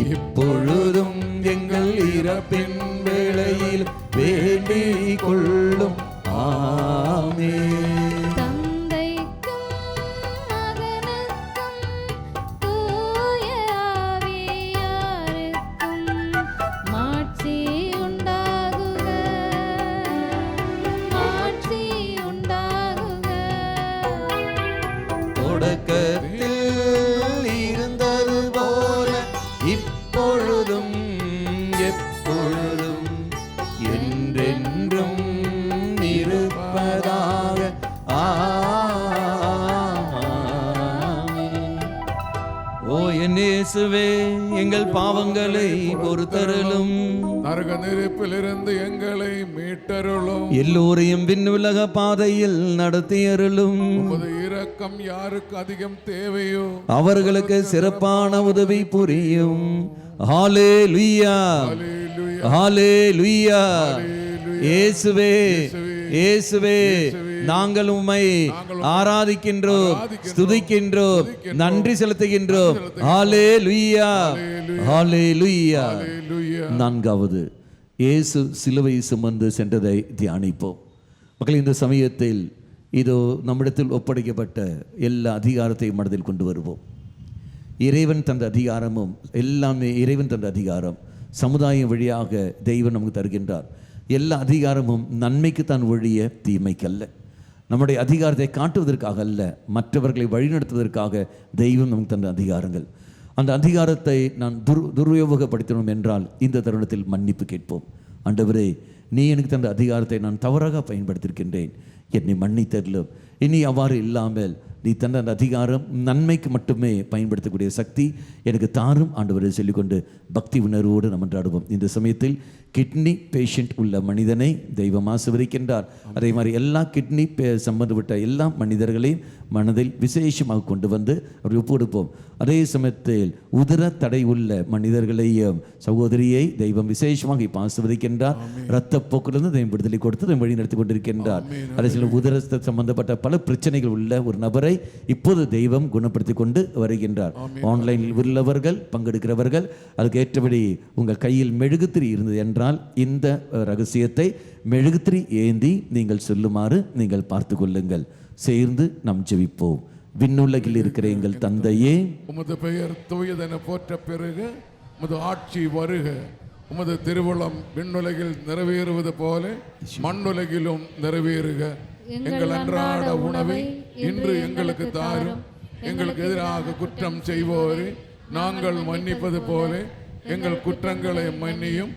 இப்பொழுதும் எங்கள் இறப்பின் வேளையில் வேண்டிக் கொள்ளும். ஆமென். தந்தைக்கும் மகனுக்கும் தூய ஆவியாருக்கும் மாட்சி உண்டாகுக. மாட்சி உண்டாகுக. தொடக்கத்தில் இருந்தது போல இப்பொழுதும் எப்பொழுதும் என்றென்றும் இருப்பதாக. ஆமென். ஓ என் இயேசுவே, எங்கள் பாவங்களை பொறுத்தருளும், நரக நெருப்பிலிருந்து எங்களை மீட்டருளும். எல்லோரையும் விண்ணுலக பாதையில் நடத்தியருளும். உமது இரக்கம் யாருக்கு அதிகம் தேவையோ அவர்களுக்கு சிறப்பான உதவி புரியும். ஹalleluya, அல்லேலூயா. ஹalleluya. அல்லேலூயா. இயேசுவே, இயேசுவே, நாங்கள் உம்மை ஆராதிக்கின்றோம், ஸ்துதிக்கின்றோம், நன்றி செலுத்துகின்றோம். ஹalleluya, ஹalleluya. அல்லேலூயா. நான்காவது, இயேசு சிலுவை சுமந்து சென்றதை தியானிப்போம். மக்கள், இந்த சமயத்தில் இதோ நம்மிடத்தில் ஒப்படைக்கப்பட்ட எல்லா அதிகாரத்தையும் மனதில் கொண்டு வருவோம். இறைவன் தந்த அதிகாரமும் எல்லாமே இறைவன் தந்த அதிகாரம். சமுதாயம் வழியாக தெய்வம் நமக்கு தருகின்றார். எல்லா அதிகாரமும் நன்மைக்குத்தான் ஒழிய தீமைக்கல்ல. நம்முடைய அதிகாரத்தை காட்டுவதற்காக அல்ல, மற்றவர்களை வழிநடத்துவதற்காக தெய்வம் நமக்கு தந்த அதிகாரங்கள். அந்த அதிகாரத்தை நான் துர்உபயோகப்படுத்தணும் என்றால் இந்த தருணத்தில் மன்னிப்பு கேட்போம். ஆண்டவரே, நீ எனக்கு தந்த அதிகாரத்தை நான் தவறாக பயன்படுத்தியிருக்கின்றேன், என்னை மன்னித்தருளும். இனி அவ்வாறு இல்லாமல் நீ தந்த அந்த அதிகாரம் நன்மைக்கு மட்டுமே பயன்படுத்தக்கூடிய சக்தி எனக்கு தாரும் ஆண்டவரை சொல்லிக்கொண்டு பக்தி உணர்வோடு நம்ம மன்றாடுவோம். இந்த சமயத்தில் கிட்னி பேஷண்ட் உள்ள மனிதனை தெய்வம் ஆசீர்வதிக்கின்றார். அதே மாதிரி எல்லா கிட்னி சம்பந்தப்பட்ட எல்லா மனிதர்களையும் மனதில் விசேஷமாக கொண்டு வந்து அப்படி ஒப்பு கொடுப்போம். அதே சமயத்தில் உதர தடை உள்ள மனிதர்களையும் சகோதரியை தெய்வம் விசேஷமாக இப்போ ஆசீர்வதிக்கின்றார். இரத்த போக்கிலிருந்து தெய்வம் விடுதலை கொடுத்து வழி நடத்தி கொண்டிருக்கின்றார். அதே சில உதர சம்பந்தப்பட்ட பல பிரச்சனைகள் உள்ள ஒரு நபரை இப்போது தெய்வம் குணப்படுத்தி கொண்டு வருகின்றார். ஆன்லைனில் உள்ளவர்கள் பங்கெடுக்கிறவர்கள் அதுக்கு ஏற்றபடி உங்கள் கையில் மெழுகுத்திரி இருந்தது என்றால் இந்த ரகசியத்தை மெழுகுத்திரி ஏந்தி நீங்கள் சொல்லுமாறு நீங்கள் பார்த்து கொள்ளுங்கள். சேர்ந்து நாம் ஜெபிப்போம். விண்ணுலகில் இருக்கிற எங்கள் தந்தையே, உமது பெயர் தூயதென போற்ற பெருக, உமது ஆட்சி வருக, உமது திருவுளம் விண்ணுலகில் நிறைவேறுவது போல மண்ணுலகிலும் நிறைவேறுக. எங்கள் அன்றாட உணவை இன்று எங்களுக்கு தாரும். எங்களுக்கு எதிராக குற்றம் செய்வோரை நாங்கள் மன்னிப்பது போல எங்கள் குற்றங்களை மன்னியும்.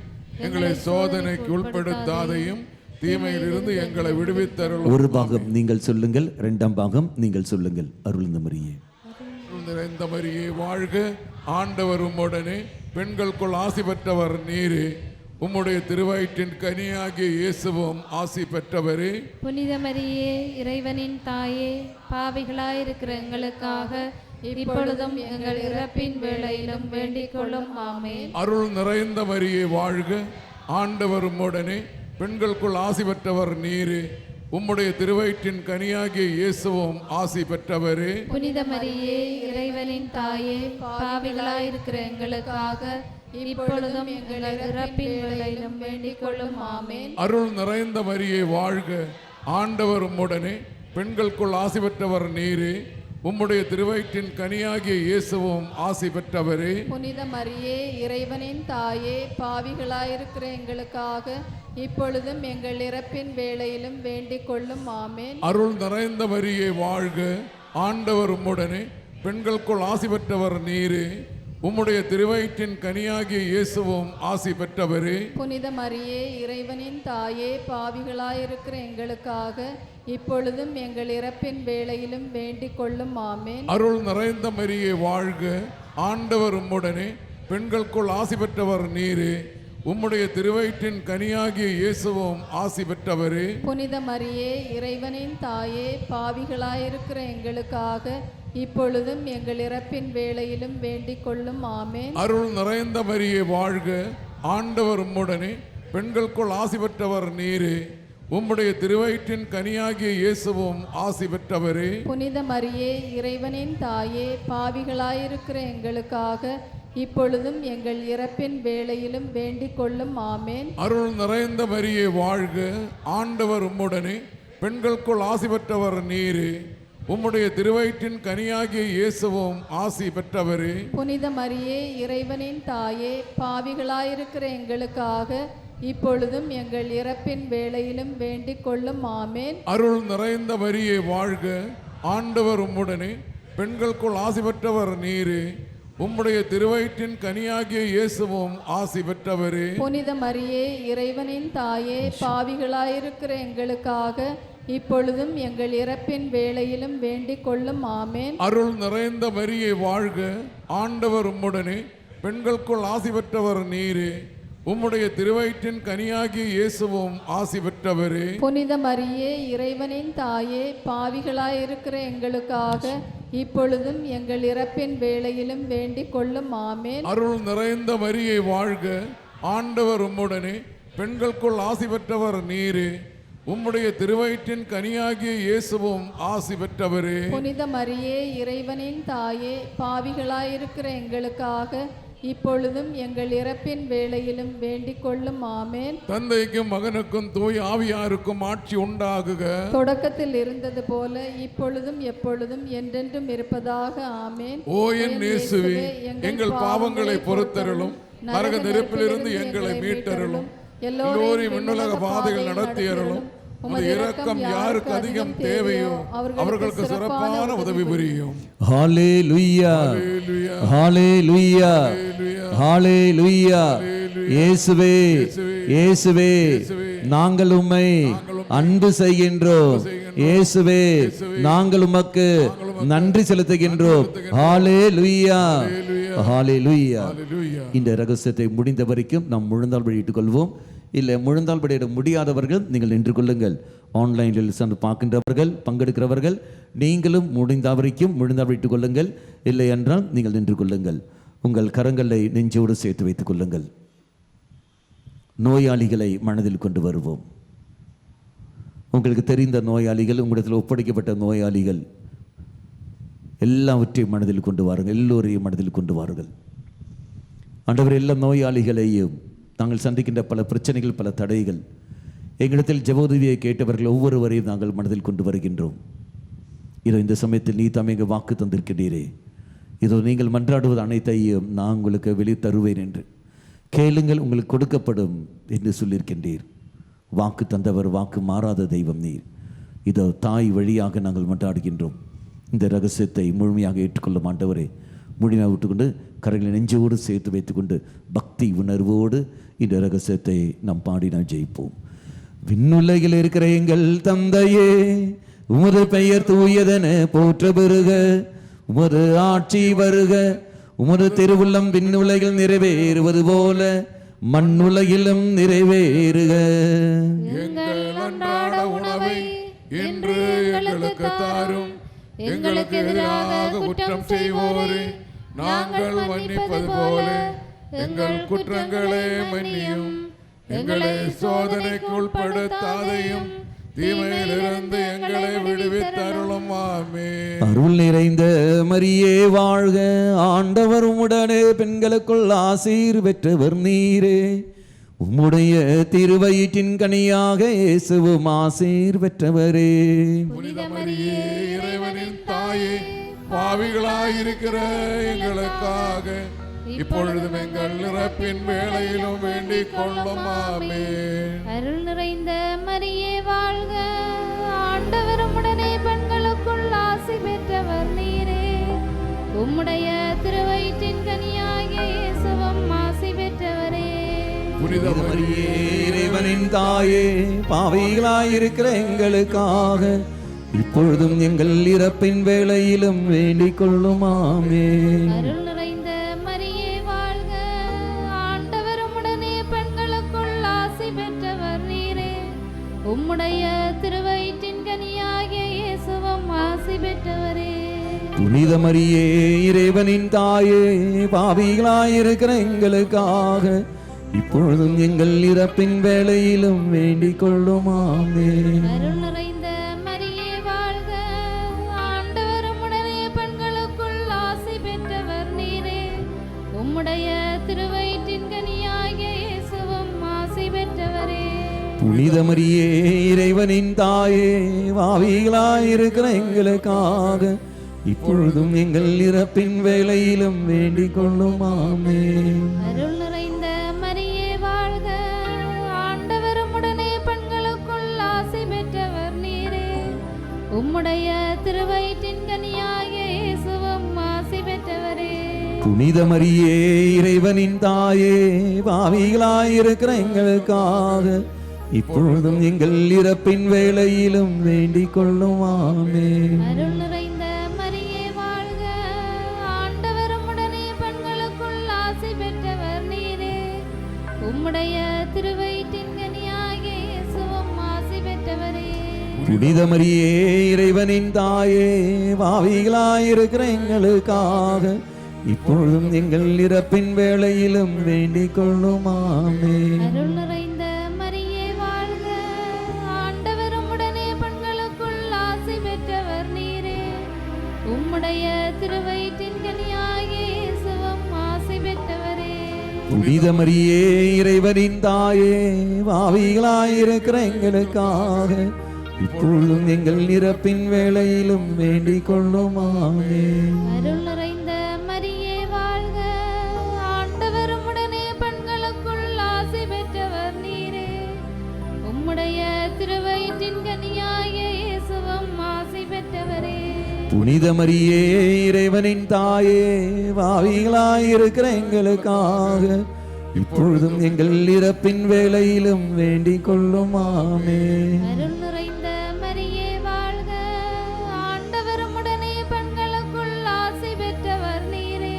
எங்களை சோதனைக்கு உட்படுத்தாதையும் தீமையிலிருந்து எங்களை விடுவித்தருளும். ஒரு பாகம் நீங்கள் சொல்லுங்கள், இரண்டாம் பாகம் நீங்கள் சொல்லுங்கள். அருள்ந்த மரியே, நிறைந்த மரியே வாழ்க, ஆண்டவர் உம்முடனே, பெண்களுக்குள் ஆசி பெற்றவர் நீரே, உம்முடைய திருவயிற்றின் கனியாகிய இயேசுவும் ஆசி பெற்றவரே. புனித மரியே, இறைவனின் தாயே, பாவிகளாயிருக்கிற எங்களுக்காக இப்பொழுதும் எங்கள் இறப்பின் வேளையிலும் வேண்டிக் கொள்ளும். ஆமென். அருள் நிறைந்த மரியே வாழ்க, ஆண்டவர் உம்முடனே, பெண்களுக்குள் ஆசி பெற்றவர் நீரே, உம்முடைய திருவயிற்றின் கனியாகிய இயேசுவும் ஆசி பெற்றவரே. புனித மரியே, இறைவனின் தாயே, பாவிகளாயிருக்கிற எங்களுக்காக இப்பொழுதும் எங்கள் இறப்பின் வேளையிலும் வேண்டிக் கொள்ளும். ஆமென். அருள் நிறைந்த மரியே வாழ்க, ஆண்டவர் உம்முடனே, பெண்களுக்குள் ஆசி பெற்றவர் நீரே, உம்முடைய திருவயிற்றின் கனியாகிய இயேசுவும் ஆசி பெற்றவரே. புனித மரியே, இறைவனின் தாயே, பாவிகளாயிருக்கிற எங்களுக்காக இப்பொழுதும் எங்கள் இறப்பின் வேளையிலும் வேண்டிக் கொள்ளும். ஆமென். அருள் நிறைந்த மரியே வாழ்க, ஆண்டவர் உம்முடனே, பெண்களுக்குள் ஆசி பெற்றவர் நீரே, உம்முடைய திருவயிற்றின் கனியாகிய இயேசுவும் ஆசி பெற்றவரே. புனித மரியே, இறைவனின் தாயே, பாவிகளாயிருக்கிற எங்களுக்காக இப்பொழுதும் எங்கள் இறப்பின் வேளையிலும் வேண்டிக் கொள்ளும். ஆமென். அருள் நிறைந்த மரியே வாழ்க, ஆண்டவர் உம்முடனே, பெண்களுக்குள் ஆசி பெற்றவர் நீரே, உம்முடைய திருவயிற்றின் கனியாகிய இயேசுவும் ஆசி பெற்றவரே. புனித மரியே, இறைவனின் தாயே, பாவிகளாயிருக்கிற எங்களுக்காக இப்பொழுதும் எங்கள் இறப்பின் வேளையிலும் வேண்டிக் கொள்ளும். ஆமென். அருள் நிறைந்த மரியே வாழ்க, ஆண்டவர் உம்முடனே, பெண்களுக்குள் ஆசி பெற்றவர் நீரே, உம்முடைய திருவயிற்றின் கனியாகிய இயேசுவும் ஆசி பெற்றவரே. புனித மரியே, இறைவனின் தாயே, பாவிகளாயிருக்கிற எங்களுக்காக இப்பொழுதும் எங்கள் இறப்பின் வேளையிலும் வேண்டிக் கொள்ளும். ஆமென். அருள் நிறைந்த மரியே வாழ்க, ஆண்டவர் உம்முடனே, பெண்களுக்குள் ஆசி பெற்றவர் நீரே, உம்முடைய திருவயிற்றின் கனியாகிய இயேசுவும் ஆசி பெற்றவரே. புனித மரியே, இறைவனின் தாயே, பாவிகளாயிருக்கிற எங்களுக்காக இப்பொழுதும் எங்கள் இறப்பின் வேளையிலும் வேண்டிக் கொள்ளும். ஆமென். அருள் நிறைந்த மரியே வாழ்க, ஆண்டவர் உம்முடனே, பெண்களுக்குள் ஆசி பெற்றவர் நீரே, உம்முடைய திருவயிற்றின் கனியாகிய இயேசுவும் ஆசி பெற்றவரே. புனித மரியே, இறைவனின் தாயே, பாவிகளாயிருக்கிற எங்களுக்காக இப்பொழுதும் எங்கள் இறப்பின் வேளையிலும் வேண்டிக் கொள்ளும். ஆமென். அருள் நிறைந்த மரியே வாழ்க, ஆண்டவர் உம்முடனே, பெண்களுக்குள் ஆசி பெற்றவர் நீரே, உம்முடைய திருவயிற்றின் கனியாகிய இயேசுவும் ஆசி பெற்றவரே. புனித மரியே, இறைவனின் தாயே, பாவிகளாயிருக்கிற எங்களுக்காக இப்பொழுதும் எங்கள் இறப்பின் வேளையிலும் வேண்டிக் கொள்ளும். ஆமென். அருள் நிறைந்த மரியே வாழ்க, ஆண்டவர் உம்முடனே, பெண்களுக்குள் ஆசி பெற்றவர் நீரே, உம்முடைய திருவயிற்றின் கனியாகிய இயேசுவும் ஆசி பெற்றவரே. புனித மரியே, இறைவனின் தாயே, பாவிகளாயிருக்கிற எங்களுக்காக இப்பொழுதும் எங்கள் இறப்பின் வேளையிலும் வேண்டிக் கொள்ளும். ஆமேன். தந்தைக்கும் மகனுக்கும் தூய ஆவியாருக்கும் ஆட்சி உண்டாகுக. தொடக்கத்தில் இருந்தது போல இப்பொழுதும் எப்பொழுதும் என்றென்றும் இருப்பதாக. ஆமேன். ஓ என் இயேசுவே, எங்கள் பாவங்களை பொறுத்தருளும், நரக நெருப்பிலிருந்து எங்களை மீட்டருளும், எல்லோரையும் விண்ணுலக பாதைகள் நடத்தியருளும். உமது இரக்கம் யாருக்கு அதிகம் தேவையோ அவர்களுக்கு சிறப்பான உதவி புரியும். ஹalleluya, ஹalleluya, ஹalleluya. இயேசுவே, இயேசுவே, நாங்கள் உம்மை அன்பு செய்கின்றோம். இயேசுவே, நாங்கள் உமக்கு நன்றி செலுத்துகின்றோம். ஹalleluya, ஹalleluya. இந்த ரகசியத்தை முடிந்த வரைக்கும் நாம் முழுந்தால் வெளியிட்டுக் கொள்வோம். இல்லை முழுந்தால் வெளியிட முடியாதவர்கள் நீங்கள் நின்று கொள்ளுங்கள். ஆன்லைனில் சென்று பார்க்கின்றவர்கள், பங்கெடுக்கிறவர்கள் நீங்களும் முடிந்த வரைக்கும் முழுந்தால் வெளியிட்டுக் கொள்ளுங்கள். இல்லை என்றால் நீங்கள் நின்று கொள்ளுங்கள். உங்கள் கரங்களை நெஞ்சோடு சேர்த்து வைத்துக் கொள்ளுங்கள். நோயாளிகளை மனதில் கொண்டு வருவோம். உங்களுக்கு தெரிந்த நோயாளிகள், உங்களிடத்தில் ஒப்படைக்கப்பட்ட நோயாளிகள் எல்லாவற்றையும் மனதில் கொண்டு வாருங்கள். எல்லோரையும் மனதில் கொண்டு வாருங்கள். ஆண்டவர், எல்லா நோயாளிகளையும் நாங்கள் சந்திக்கின்ற பல பிரச்சனைகள், பல தடைகள், எங்களிடத்தில் ஜெப உதவியை கேட்டவர்கள் ஒவ்வொருவரையும் நாங்கள் மனதில் கொண்டு வருகின்றோம். இதோ இந்த சமயத்தில் நீ தாமே எங்கள் வாக்கு தந்திருக்கிறீரே, இதோ நீங்கள் மன்றாடுவது அனைத்தையும் நான் உங்களுக்கு வெளியே தருவேன் என்று கேளுங்கள், உங்களுக்கு கொடுக்கப்படும் என்று சொல்லியிருக்கின்றீர். வாக்கு தந்தவர், வாக்கு மாறாத தெய்வம் நீர். இதோ தாய் வழியாக நாங்கள் மன்றாடுகின்றோம். இந்த ரகசியத்தை முழுமையாக ஏற்றுக்கொள்ளும் ஆண்டவரே, முழுமையாக விட்டுக்கொண்டு கரங்களை நெஞ்சோடு சேர்த்து வைத்துக்கொண்டு பக்தி உணர்வோடு இந்த ரகசியத்தை நாம் பாடி நாம் ஜெயிப்போம். விண்ணுலகில் இருக்கிற எங்கள் தந்தையே, உமது பெயர் தூயதென போற்ற பெறுக, உமது ஆட்சி வருக, உமது திருவுள்ளம் விண்ணுலகில் நிறைவேறுவது போல மண்ணுலகிலும் நிறைவேறுக. எங்கள் அன்றாட உணவை இன்று எங்களுக்கு தாரும். எங்களுக்கு எதிராக குற்றம் செய்வோரே நாங்கள் மன்னிப்பது போல எங்கள் குற்றங்களை மன்னியும். எங்களை சோதனைக்கு உட்படுத்தாதையும், தீமையிலிருந்து எங்களை விடுவித்தருளும். ஆமென். அருள் நிறைந்த மரியே வாழ்க, ஆண்டவர் உம்முடனே, பெண்களுக்குள் ஆசீர் பெற்றவர் நீரே, உம்முடைய திருவயிற்றின் கனியாக இயேசுவும் ஆசீர் பெற்றவரே. புனித மரியே, இறைவனின் தாயே, பாவிகளாயிருக்கிற எங்களுக்காக இப்பொழுதும் எங்கள் இறப்பின் வேளையிலும் வேண்டிக் கொள்ளும். ஆமென். அருள் நிறைந்த மரியே வாழ்க, ஆண்டவர் உம்முடனே, பெண்களுக்குள் ஆசி பெற்றவர் நீரே, உம்முடைய திருவயிற்றின் கனியாகிய இயேசுவும் ஆசி பெற்றவரே. புனித மரியே, இறைவனின் தாயே, பாவிகளாயிருக்கிற எங்களுக்காக இப்பொழுதும் எங்கள் இறப்பின் வேளையிலும் வேண்டிக் கொள்ளும். ஆமென். அருள் நிறைந்த மரியே வாழ்க, ஆண்டவர் உம்முடனே, பெண்களுக்குள் ஆசி பெற்றவர் நீரே, உம்முடைய திருவயிற்றின் கனியாகிய இயேசுவும் ஆசி பெற்றவரே. புனித மரியே, இறைவனின் தாயே, பாவிகளாயிருக்கிற எங்களுக்காக இப்பொழுதும் எங்கள் இறப்பின் வேளையிலும் வேண்டிக் கொள்ளும். ஆமென். அருள் நிறைந்த மரியே வாழ்க, ஆண்டவர் உம்முடனே, பெண்களுக்குள் ஆசி பெற்றவர் நீரே, உம்முடைய திருவயிற்றின் கனியாகிய இயேசுவும் ஆசி பெற்றவரே. புனித மரியே, இறைவனின் தாயே, பாவிகளாயிருக்கிற எங்களுக்காக இப்பொழுதும் எங்கள் இறப்பின் வேளையிலும் வேண்டிக் கொள்ளும். ஆமென். அருள் நிறைந்த மரியே வாழ்க, ஆண்டவர் உம்முடனே, பெண்களுக்குள் ஆசி பெற்றவர் நீரே, உம்முடைய திருவயிற்றின் கனியாகிய இயேசுவும் ஆசி பெற்றவரே. புனித மரியே, இறைவனின் தாயே, பாவிகளாயிருக்கிற எங்களுக்காக இப்பொழுதும் எங்கள் இறப்பின் வேளையிலும் வேண்டிக் கொள்ளும். ஆமென். அருள் நிறைந்த மரியே வாழ்க, ஆண்டவர் உம்முடனே, பெண்களுக்குள் ஆசி பெற்றவர் நீரே, உம்முடைய திருவயிற்றின் கனியாகிய இயேசுவும் ஆசி பெற்றவரே. புனித மரியே, இறைவனின் தாயே, பாவிகளாயிருக்கிற எங்களுக்காக இப்பொழுதும் எங்கள் இறப்பின் வேளையிலும் வேண்டிக் கொள்ளும். ஆமென். அருள் நிறைந்த மரியே வாழ்க, ஆண்டவர் உம்முடனே, பெண்களுக்குள் ஆசி பெற்றவர் நீரே, உம்முடைய திருவயிற்றின் கனியாகிய இயேசுவும் ஆசி பெற்றவரே. புனித மரியே இறைவனின் தாயே பாவிகளாயிருக்கிற எங்களுக்காக இப்பொழுதும் எங்கள் இறப்பின் வேளையிலும் வேண்டிக் கொள்ளும் ஆமென். அருள் நிறைந்த மரியே வாழ்க, ஆண்டவர் உம்முடனே பெண்களுக்குள் ஆசி பெற்றவர் நீரே. உம்முடைய திருவயிற்றின் கனியாகிய இயேசுவும் ஆசி பெற்றவரே. புனித மரியே இறைவனின் தாயே பாவிகளாயிருக்கிற எங்களுக்காக இப்பொழுதும் எங்கள் இறப்பின் வேளையிலும் வேண்டிக் கொள்ளும் ஆமென். அருள் நிறைந்த மரியே வாழ்க, ஆண்டவர் உம்முடனே பெண்களுக்குள் ஆசி பெற்றவர் நீரே.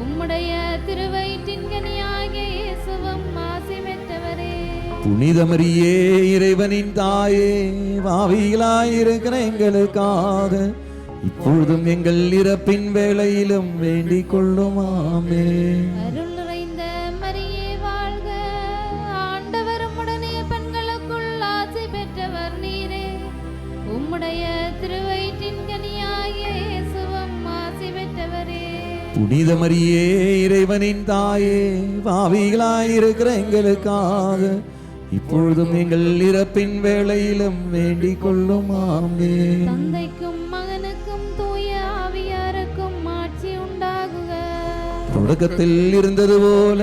உம்முடைய திருவயிற்றின் கனியாகிய இயேசுவும் ஆசி பெற்றவரே. புனித மரியே இறைவனின் தாயே பாவிகளாயிருக்கிற எங்களுக்காக இப்பொழுதும் எங்கள் இறப்பின் வேளையிலும் வேண்டிக் கொள்ளும் ஆமென். அருள் நிறைந்த மரியே வாழ்க, ஆண்டவர் உம்முடனே பெண்களுக்குள் ஆசி பெற்றவர் நீரே. உம்முடைய திருவயிற்றின் கனியாகிய இயேசுவும் ஆசி பெற்றவரே. புனித மரியே இறைவனின் தாயே பாவிகளாயிருக்கிற எங்களுக்காக இப்பொழுதும் எங்கள் இறப்பின் வேளையிலும் வேண்டிக் கொள்ளும் ஆமென். தந்தைக்கும் மகனுக்கும் தூய ஆவியாருக்கும் ஆட்சி உண்டாகுக. தொடக்கத்தில் இருந்தது போல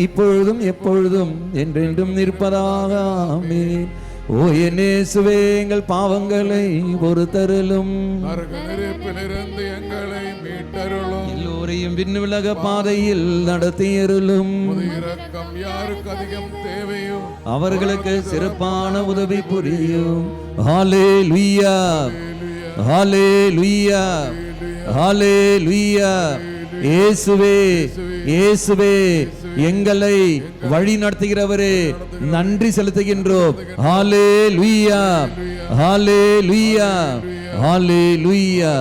இப்பொழுதும் எப்பொழுதும் என்றென்றும் நிற்பதாக ஆமென். ஓ என் இயேசுவே, எங்கள் பாவங்களை பொறுத்தருளும், நரக நெருப்பிலிருந்து எங்களை மீட்டருளும். எல்லோரையும் விண்ணுலக பாதையில் நடத்தியருளும். உமது இரக்கம் யாருக்கு அதிகம் தேவையோ அவர்களுக்கு சிறப்பான உதவி புரியும். ஹalleluya, ஹalleluya, ஹalleluya. இயேசுவே, இயேசுவே, எங்களை வழி நடத்துகிறவரே, நன்றி செலுத்துகின்றோம். ஹalleluya, ஹalleluya, ஹalleluya.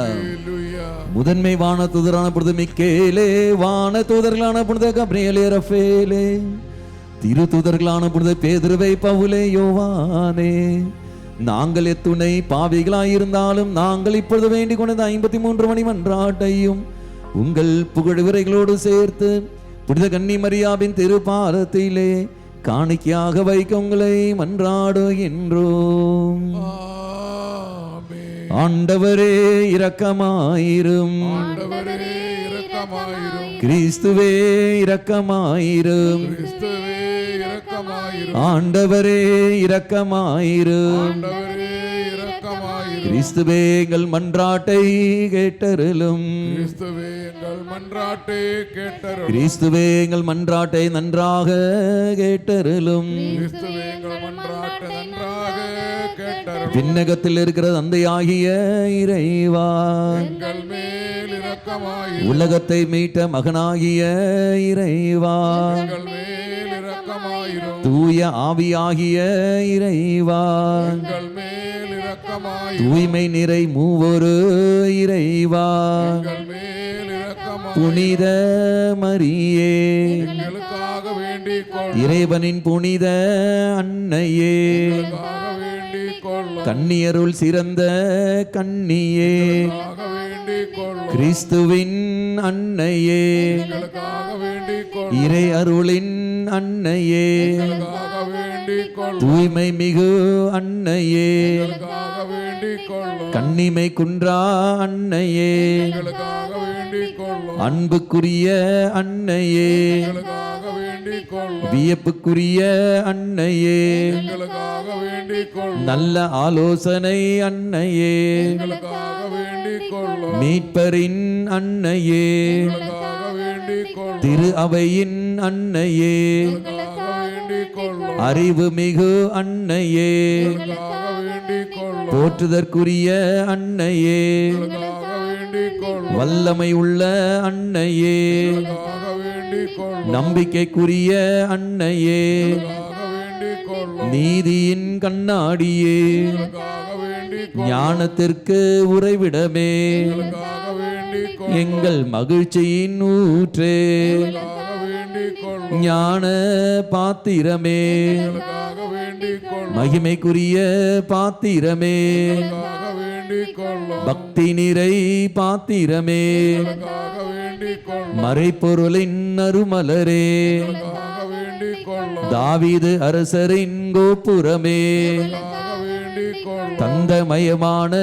முதன்மை வான தூதரான புனித மிக்கேலே, வான தூதர்களான புனித கப்ரியேலே, ரஃபேலே, திரு தூதர்களான புனித பேதுருவை, பவுலே, யோவானே, நாங்கள் எத்துணை பாவிகளாயிருந்தாலும் நாங்கள் இப்பொழுது வேண்டிக் கொண்டது 53 மணி மன்றாட்டையும் உங்கள் புகழ்விரைகளோடு சேர்த்து புனித கன்னி மரியாவின் திருப்பாதத்திலே காணிக்கையாக வைக்க உங்களை மன்றாடுகின்றோம். ஆமென். ஆண்டவரே இரக்கமாயிரும், ஆண்டவரே இரக்கமாயிரும். கிறிஸ்துவே இரக்கமாயிரும், கிறிஸ்துவே இரக்கமாயிரும். ஆண்டவரே இரக்கமாயிரும், ஆண்டவரே இரக்கமாயிரும். கிறிஸ்துவே எங்கள் மன்றாட்டை கேட்டருளும், கிறிஸ்துவே எங்கள் மன்றாட்டை கேட்டருளும். கிறிஸ்துவே எங்கள் மன்றாட்டை நன்றாக கேட்டருளும். கிறிஸ்துவே எங்கள் மன்றாட்டை நன்றாக கேட்டருளும். விண்ணகத்தில் இருக்கிற தந்தையாகிய இறைவா, எங்கள் மேல் இரக்கமாயிரும். உலகத்தை மீட்ட மகனாகிய இறைவா, எங்கள் மேல் இரக்கமாயிரும். தூய ஆவியாகிய இறைவா, எங்கள் மேல் இரக்கமாயிரும். தூய்மை நிறை மூவொரு இறைவா, எங்கள் மேல் இரக்கமாயிரும். புனித மரியே, எங்களுக்காக வேண்டிக் கொள்ளும். இறைவனின் புனித அன்னையே, எங்களுக்காக வேண்டிக் கொள்ளும். கன்னியருள் சிறந்த கன்னியே, எங்களுக்காக வேண்டிக் கொள்ளும். கிறிஸ்துவின் அன்னையே, எங்களுக்காக வேண்டிக் கொள்ளும். இறை அருளின் அன்னையே, எங்களுக்காக வேண்டிக் கொள்ளும். தூய்மை மிகு அன்னையே, எங்களுக்காக வேண்டிக் கொள்ளும். கன்னிமை குன்றா அன்னையே, எங்களுக்காக வேண்டிக் கொள்ளும். அன்புக்குரிய அன்னையே, எங்களுக்காக வேண்டிக் கொள்ளும். வியப்புக்குரிய அன்னையே, எங்களுக்காக வேண்டிக் கொள்ளும். நல்ல ஆலோசனை அன்னையே, எங்களுக்காக வேண்டிக் கொள்ளும். மீட்பரின் அன்னையே, எங்களுக்காக வேண்டிக் கொள்ளும். திரு அவையின் அன்னையே, எங்களுக்காக வேண்டிக் கொள்ளும். அறிவு மிகு அன்னையே, எங்களுக்காக வேண்டிக் கொள்ளும். போற்றுதற்குரிய அன்னையே, எங்களுக்காக வேண்டிக் கொள்ளும். வல்லமை உள்ள அன்னையே, எங்களுக்காக வேண்டிக் கொள்ளும். நம்பிக்கைக்குரிய அன்னையே, எங்களுக்காக வேண்டிக் கொள்ளும். நீதியின் கண்ணாடியே, எங்களுக்காக வேண்டிக் கொள்ளும். ஞானத்திற்கு உறைவிடமே, எங்களுக்காக வேண்டிக் கொள்ளும். எங்கள் மகிழ்ச்சியின் ஊற்றே, எங்களுக்காக வேண்டிக் வேண்டிக் கொள்ளும். ஞான பாத்திரமே, எங்களுக்காக வேண்டிக் கொள்ளும். மகிமைக்குரிய பாத்திரமே, எங்களுக்காக வேண்டிக் கொள்ளும். பக்தி நிறை பாத்திரமே, எங்களுக்காக வேண்டிக் கொள்ளும். மறைப்பொருளின் அருமலரே, எங்களுக்காக வேண்டிக் கொள்ளும். தாவீது அரசரின் கோபுரமே, எங்களுக்காக வேண்டிக் கொள்ளும். தந்தமயமான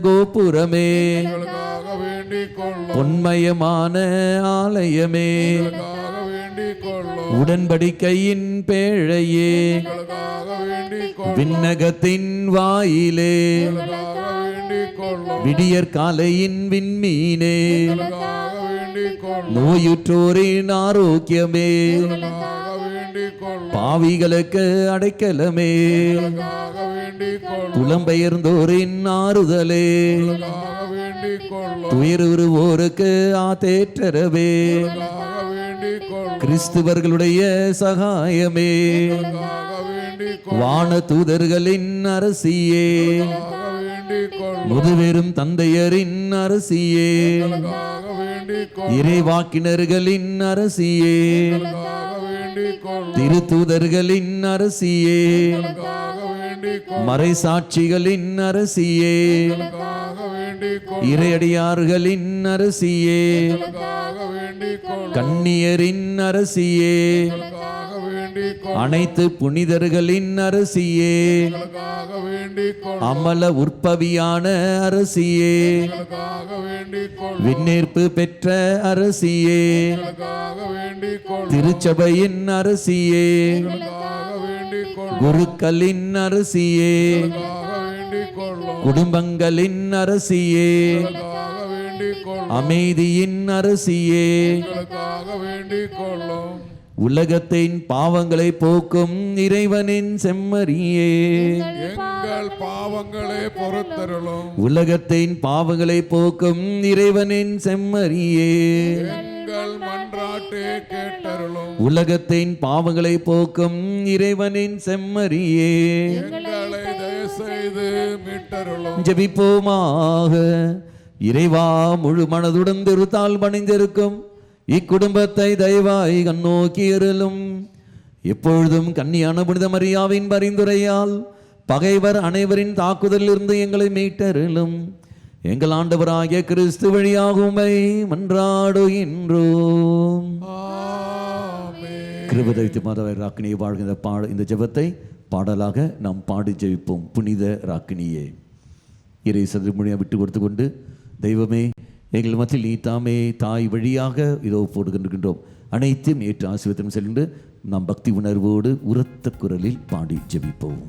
கோபுரமே, எங்களுக்காக வேண்டிக் கொள்ளும். பொன்மயமான ஆலயமே, எங்களுக்காக வேண்டிக் கொள்ளும். உடன்படிக்கையின் பேழையே, எங்களுக்காக வேண்டிக் கொள்ளும். விண்ணகத்தின் வாயிலே, எங்களுக்காக வேண்டிக் கொள்ளும். விடியற் காலையின் விண்மீனே, எங்களுக்காக வேண்டிக் கொள்ளும். நோயுற்றோரின் ஆரோக்கியமே, எங்களுக்காக வேண்டிக் கொள்ளும். பாவிகளுக்கு அடைக்கலமே, எங்களுக்காக வேண்டிக் கொள்ளும். புலம்பெயர்ந்தோரின் ஆறுதலே, எங்களுக்காக வேண்டிக் கொள்ளும். துயருவோருக்கு ஆதேற்றரவே, எங்களுக்காக வேண்டிக் கொள்ளும். கிறிஸ்துவர்களுடைய சகாயமே, எங்களுக்காக வேண்டிக் கொள்ளும். வான தூதர்களின் அரசியே, எங்களுக்காக வேண்டிக் கொள்ளும். முதுபெரும் தந்தையரின் அரசியே, எங்களுக்காக வேண்டிக் கொள்ளும். இறைவாக்கினர்களின் அரசியே, எங்களுக்காக வேண்டிக் கொள்ளும். திருத்தூதர்களின் அரசியே, எங்களுக்காக வேண்டிக் கொள்ளும். மறைசாட்சிகளின் அரசியே, எங்களுக்காக வேண்டிக் கொள்ளும். இறையடியார்களின் அரசியே, எங்களுக்காக வேண்டிக் கொள்ளும். கன்னியரின் அரசியே, எங்களுக்காக வேண்டிக் கொள்ளும். அனைத்து புனிதர்களின் அரசியே, எங்களுக்காக வேண்டிக் கொள்ளும். அமல உற்பவியான அரசியே, எங்களுக்காக வேண்டிக் கொள்ளும். விண்ணேற்பு பெற்ற அரசியே, எங்களுக்காக வேண்டிக் கொள்ளும். திருச்சபையின் அரசியே, எங்களுக்காக வேண்டிக் கொள்ளும். குருக்களின் அரசியே, எங்களுக்காக வேண்டிக் கொள்ளும். குடும்பங்களின் அரசியே, எங்களுக்காக வேண்டிக் கொள்ளும். அமைதியின் அரசியே, எங்களுக்காக வேண்டிக் கொள்ளும். உலகத்தின் பாவங்களை போக்கும் இறைவனின் செம்மறியே, எங்கள் பாவங்களை பொறுத்தருளும். உலகத்தின் பாவங்களை போக்கும் இறைவனின் செம்மறியே, எங்கள் மன்றாட்டை கேட்டருளும். உலகத்தின் பாவங்களை போக்கும் இறைவனின் செம்மறியே, எங்களை தயவு செய்து மீட்டருளும். ஜெபிப்போமாக. இறைவா, முழு மனதுடன் திருத்தால் பணிந்திருக்கும் இக்குடும்பத்தை தயவாய் கண்ணோக்கி அருளும். எப்பொழுதும் கன்னியான புனித மரியாவின் பரிந்துரையால் பகைவர் அனைவரின் தாக்குதலிலிருந்து எங்களை மீட்டருளும். எங்கள் ஆண்டவராகிய கிறிஸ்து வழியாக உம்மை மன்றாடுகின்றோம். ஆமென். கிருபதைத்து மாதவர் ராக்கினியை வாழ்கிற இந்த ஜெபத்தை பாடலாக நாம் பாடி ஜெபிப்போம். புனித ராக்கினியே, இறை சதுர்மொழியை விட்டு கொடுத்து கொண்டு, தெய்வமே, எங்கள் மத்தியில் நீ தாமே தாய் வழியாக இதோ போடுகின்றோம். அனைத்தையும் ஏற்று ஆசீர்வாதம் சென்று நாம் பக்தி உணர்வோடு உரத்த குரலில் பாடி ஜெபிப்போம்.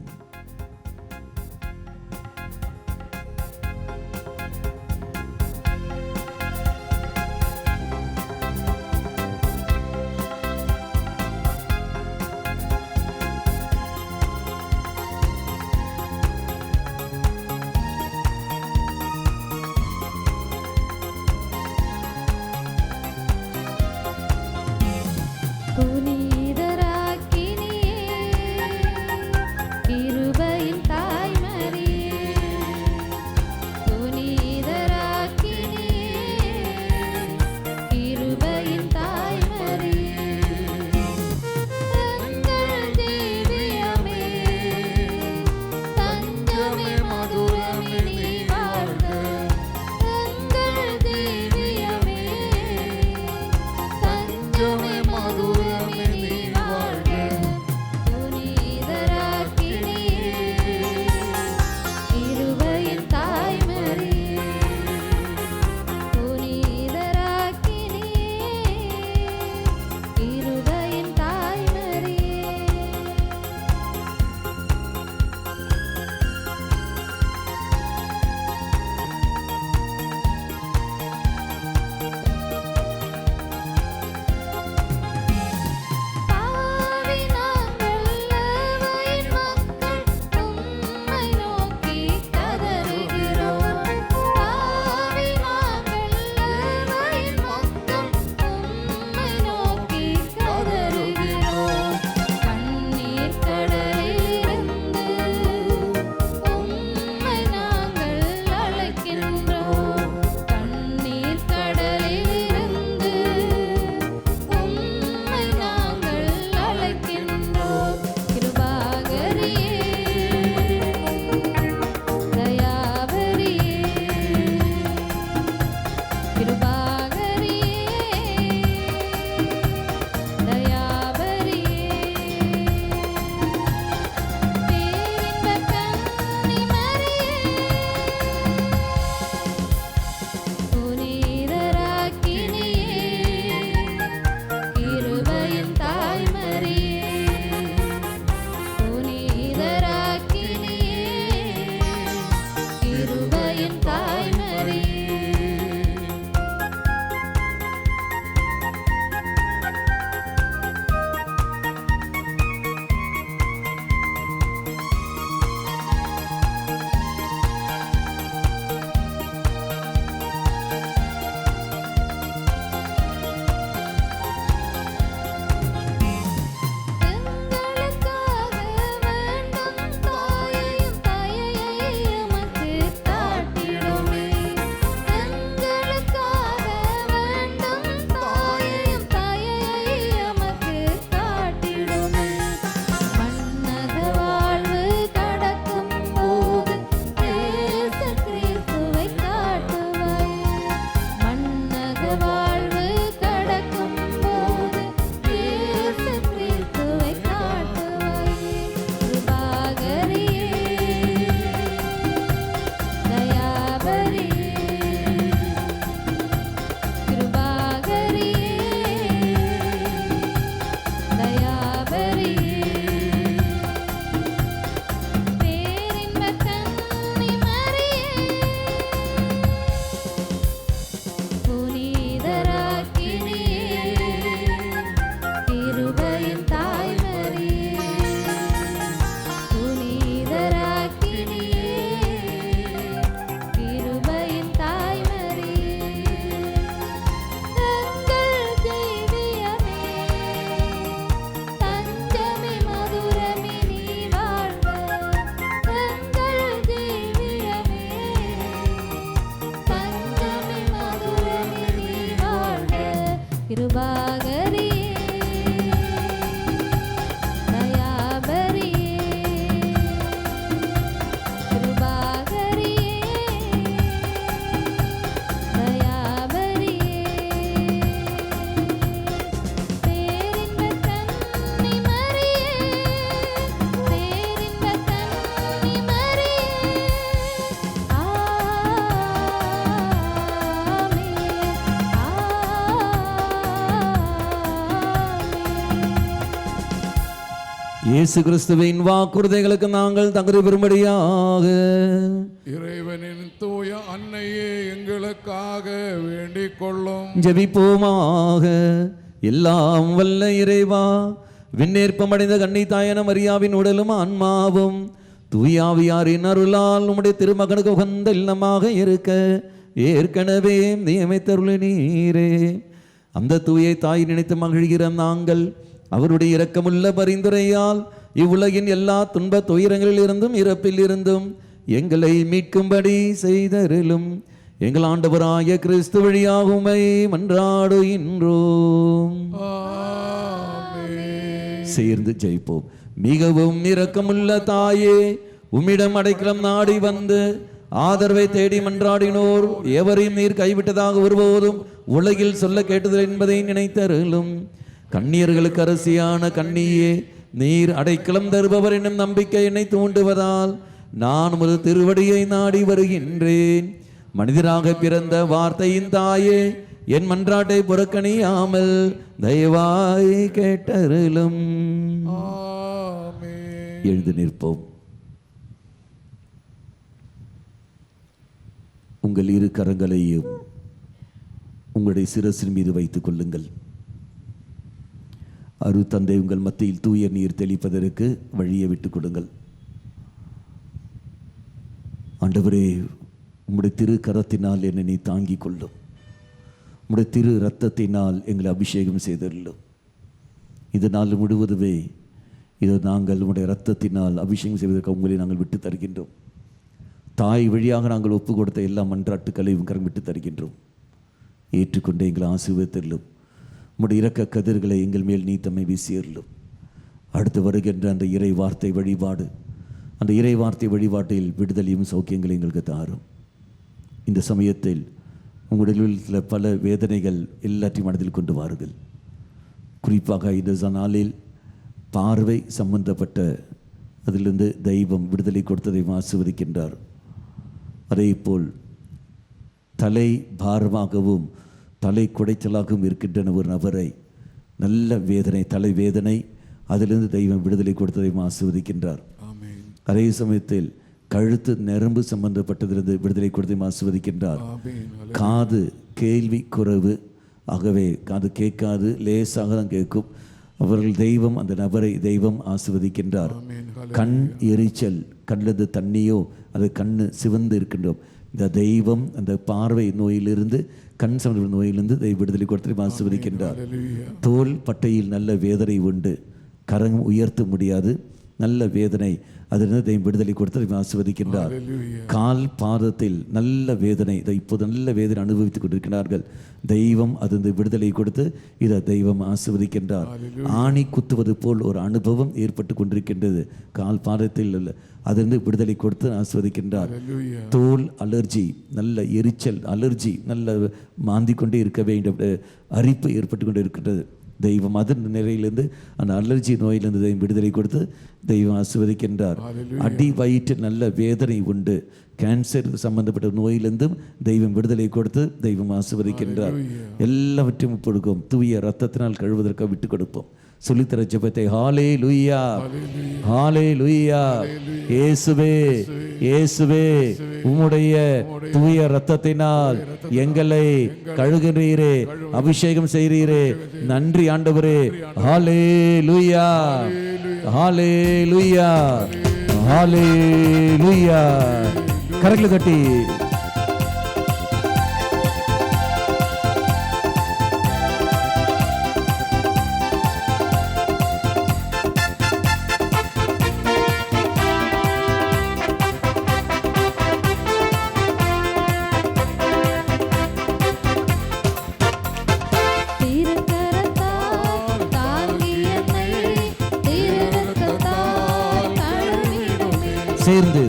இயேசு கிறிஸ்துவின் வாக்குறுதிகளுக்கு நாங்கள் தகுதி பெறும்படியாக இறைவனின் தூய அன்னையே எங்களுக்காக வேண்டிக் கொள்ளும். ஜெபிப்போமாக. எல்லாம் வல்ல இறைவா, விண்ணேற்பமடைந்த கன்னி தாயன மரியாவின் உடலும் ஆன்மாவும் தூயாவியாரின் அருளால் உம்முடைய திருமகனுக்கு உகந்த இல்லமாக இருக்க ஏற்கனவே நியமித்தருளினீரே. அந்த தூயை தாய் நினைத்து மகிழ்கிற நாங்கள் அவருடைய இரக்கமுள்ள பரிந்துரையால் இவ்வுலகின் எல்லா துன்ப துயரங்களில் இருந்தும் இறப்பில் இருந்தும் எங்களை மீட்கும்படி செய்தருளும். எங்கள் ஆண்டவராய கிறிஸ்து வழியாக உம்மை மன்றாடுகின்றோம். சேர்ந்து ஜெயிப்போம். மிகவும் இரக்கமுள்ள தாயே, உம்மிடம் அடைக்கலம் நாடி வந்து ஆதரவை தேடி மன்றாடினோர் எவரையும் நீர் கைவிட்டதாக ஒருபோதும் உலகில் சொல்ல கேட்டதில்லை என்பதை நினைத்தருளும். கண்ணியர்களுக்கு அரசியான கண்ணியே, நீர் அடைக்கலம் தருபவர் என்னும் நம்பிக்கை என்னை தூண்டுவதால் நான் உமது திருவடியை நாடி வருகின்றேன். மனிதராக பிறந்த வார்த்தையின் தாயே, என் மன்றாட்டை புறக்கணியாமல் தயவாய் கேட்டருளும். எழுந்து நிற்போம். உங்கள் இரு கரங்களையும் உங்களுடைய சிரசின் மீது வைத்துக் கொள்ளுங்கள். அருட்தந்தை உங்கள் மத்தியில் தூய நீர் தெளிப்பதற்கு வழியை விட்டுக் கொடுங்கள். ஆண்டவரே, உம்முடைய திரு கரத்தினால் என்னை நீ தாங்கிக் கொள்ளும். உம்முடைய திரு இரத்தத்தினால் எங்களை அபிஷேகம் செய்தருளும். இது நாள் முழுவதுமே இது நாங்கள் உம்முடைய இரத்தத்தினால் அபிஷேகம் செய்வதற்கு உங்களை நாங்கள் விட்டு தருகின்றோம். தாய் வழியாக நாங்கள் ஒப்பு கொடுத்த எல்லா மன்றாட்டுக்களையும் கரம் விட்டு தருகின்றோம். ஏற்றுக்கொண்டு எங்களை ஆசீர்வதித்தருளும். உம்முடைய இரக்க கதிர்களை எங்கள் மேல் நீ தம்மை வீசியருளும். அடுத்து வருகின்ற அந்த இறை வார்த்தை வழிபாடு, அந்த இறை வார்த்தை வழிபாட்டில் விடுதலையும் சௌக்கியங்களை எங்களுக்கு தாரும். இந்த சமயத்தில் உங்களுடைய பல வேதனைகள் எல்லாத்தையும் மனதில் கொண்டு வாருங்கள். குறிப்பாக இந்த நாளில் பார்வை சம்பந்தப்பட்ட அதிலிருந்து தெய்வம் விடுதலை கொடுத்ததை ஆசீர்வதிக்கின்றார். அதே போல் தலை பாரமாகவும் தலை குடைச்சலாகவும் இருக்கின்ற ஒரு நபரை நல்ல வேதனை, தலை வேதனை, அதிலிருந்து தெய்வம் விடுதலை கொடுத்ததை ஆசீர்வதிக்கின்றார். அதே சமயத்தில் கழுத்து நரம்பு சம்பந்தப்பட்டதிலிருந்து விடுதலை கொடுத்ததை ஆசீர்வதிக்கின்றார். காது கேள்வி குறைவு, ஆகவே காது கேட்காது, லேசாக தான் கேட்கும். அவர்கள் தெய்வம் அந்த நபரை தெய்வம் ஆசீர்வதிக்கின்றார். கண் எரிச்சல், கண்ணிலிருந்து தண்ணியோ அது கண்ணு சிவந்து இருக்கின்றோம். இந்த தெய்வம் அந்த பார்வை நோயிலிருந்து, கண் சம்பந்த நோயிலிருந்து தெய்வ விடுதலை கொடுத்து ஆசீர்வதிக்கின்றார். தோல் பட்டையில் நல்ல வேதனை உண்டு, கரம் உயர்த்த முடியாது, நல்ல வேதனை, அதிலிருந்து தெய்வம் விடுதலை கொடுத்து ஆசீர்வதிக்கின்றார். கால் பாதத்தில் நல்ல வேதனை, இப்போது நல்ல வேதனை அனுபவித்துக் கொண்டிருக்கிறார்கள். தெய்வம் அது விடுதலை கொடுத்து இதை தெய்வம் ஆசீர்வதிக்கின்றார். ஆணி குத்துவது போல் ஒரு அனுபவம் ஏற்பட்டு கொண்டிருக்கின்றது. கால் பாதத்தில் அதிலிருந்து விடுதலை கொடுத்து ஆசீர்வதிக்கின்றார். தோல் அலர்ஜி, நல்ல எரிச்சல், அலர்ஜி, நல்ல மாந்தி கொண்டே இருக்க வேண்டும், அரிப்பு ஏற்பட்டு கொண்டு இருக்கின்றது. தெய்வம் அதன் நிலையிலிருந்து, அந்த அலர்ஜி நோயிலிருந்து தெய்வம் விடுதலை கொடுத்து தெய்வம் ஆசீர்வதிக்கின்றார். அடி வயிற்று நல்ல வேதனை உண்டு, கேன்சர் சம்பந்தப்பட்ட நோயிலிருந்தும் தெய்வம் விடுதலை கொடுத்து தெய்வம் ஆசீர்வதிக்கின்றார். எல்லாவற்றையும் கொடுக்கும். தூய ரத்தத்தினால் கழுவதற்காக விட்டு கொடுப்போம். சொல்லித்தர ஜெபத்தை ஹாலே லூயா, ஹாலே லூயா. இயேசுவே, இயேசுவே, உம்முடைய தூய ரத்தத்தினால் எங்களை கழுகுகிறீரே, அபிஷேகம் செய்கிறீரே, நன்றி ஆண்டவரே. ஹாலே லூயா, ஹாலே லூயா, ஹாலே லூயா. கரங்களை கட்டி சேர்ந்து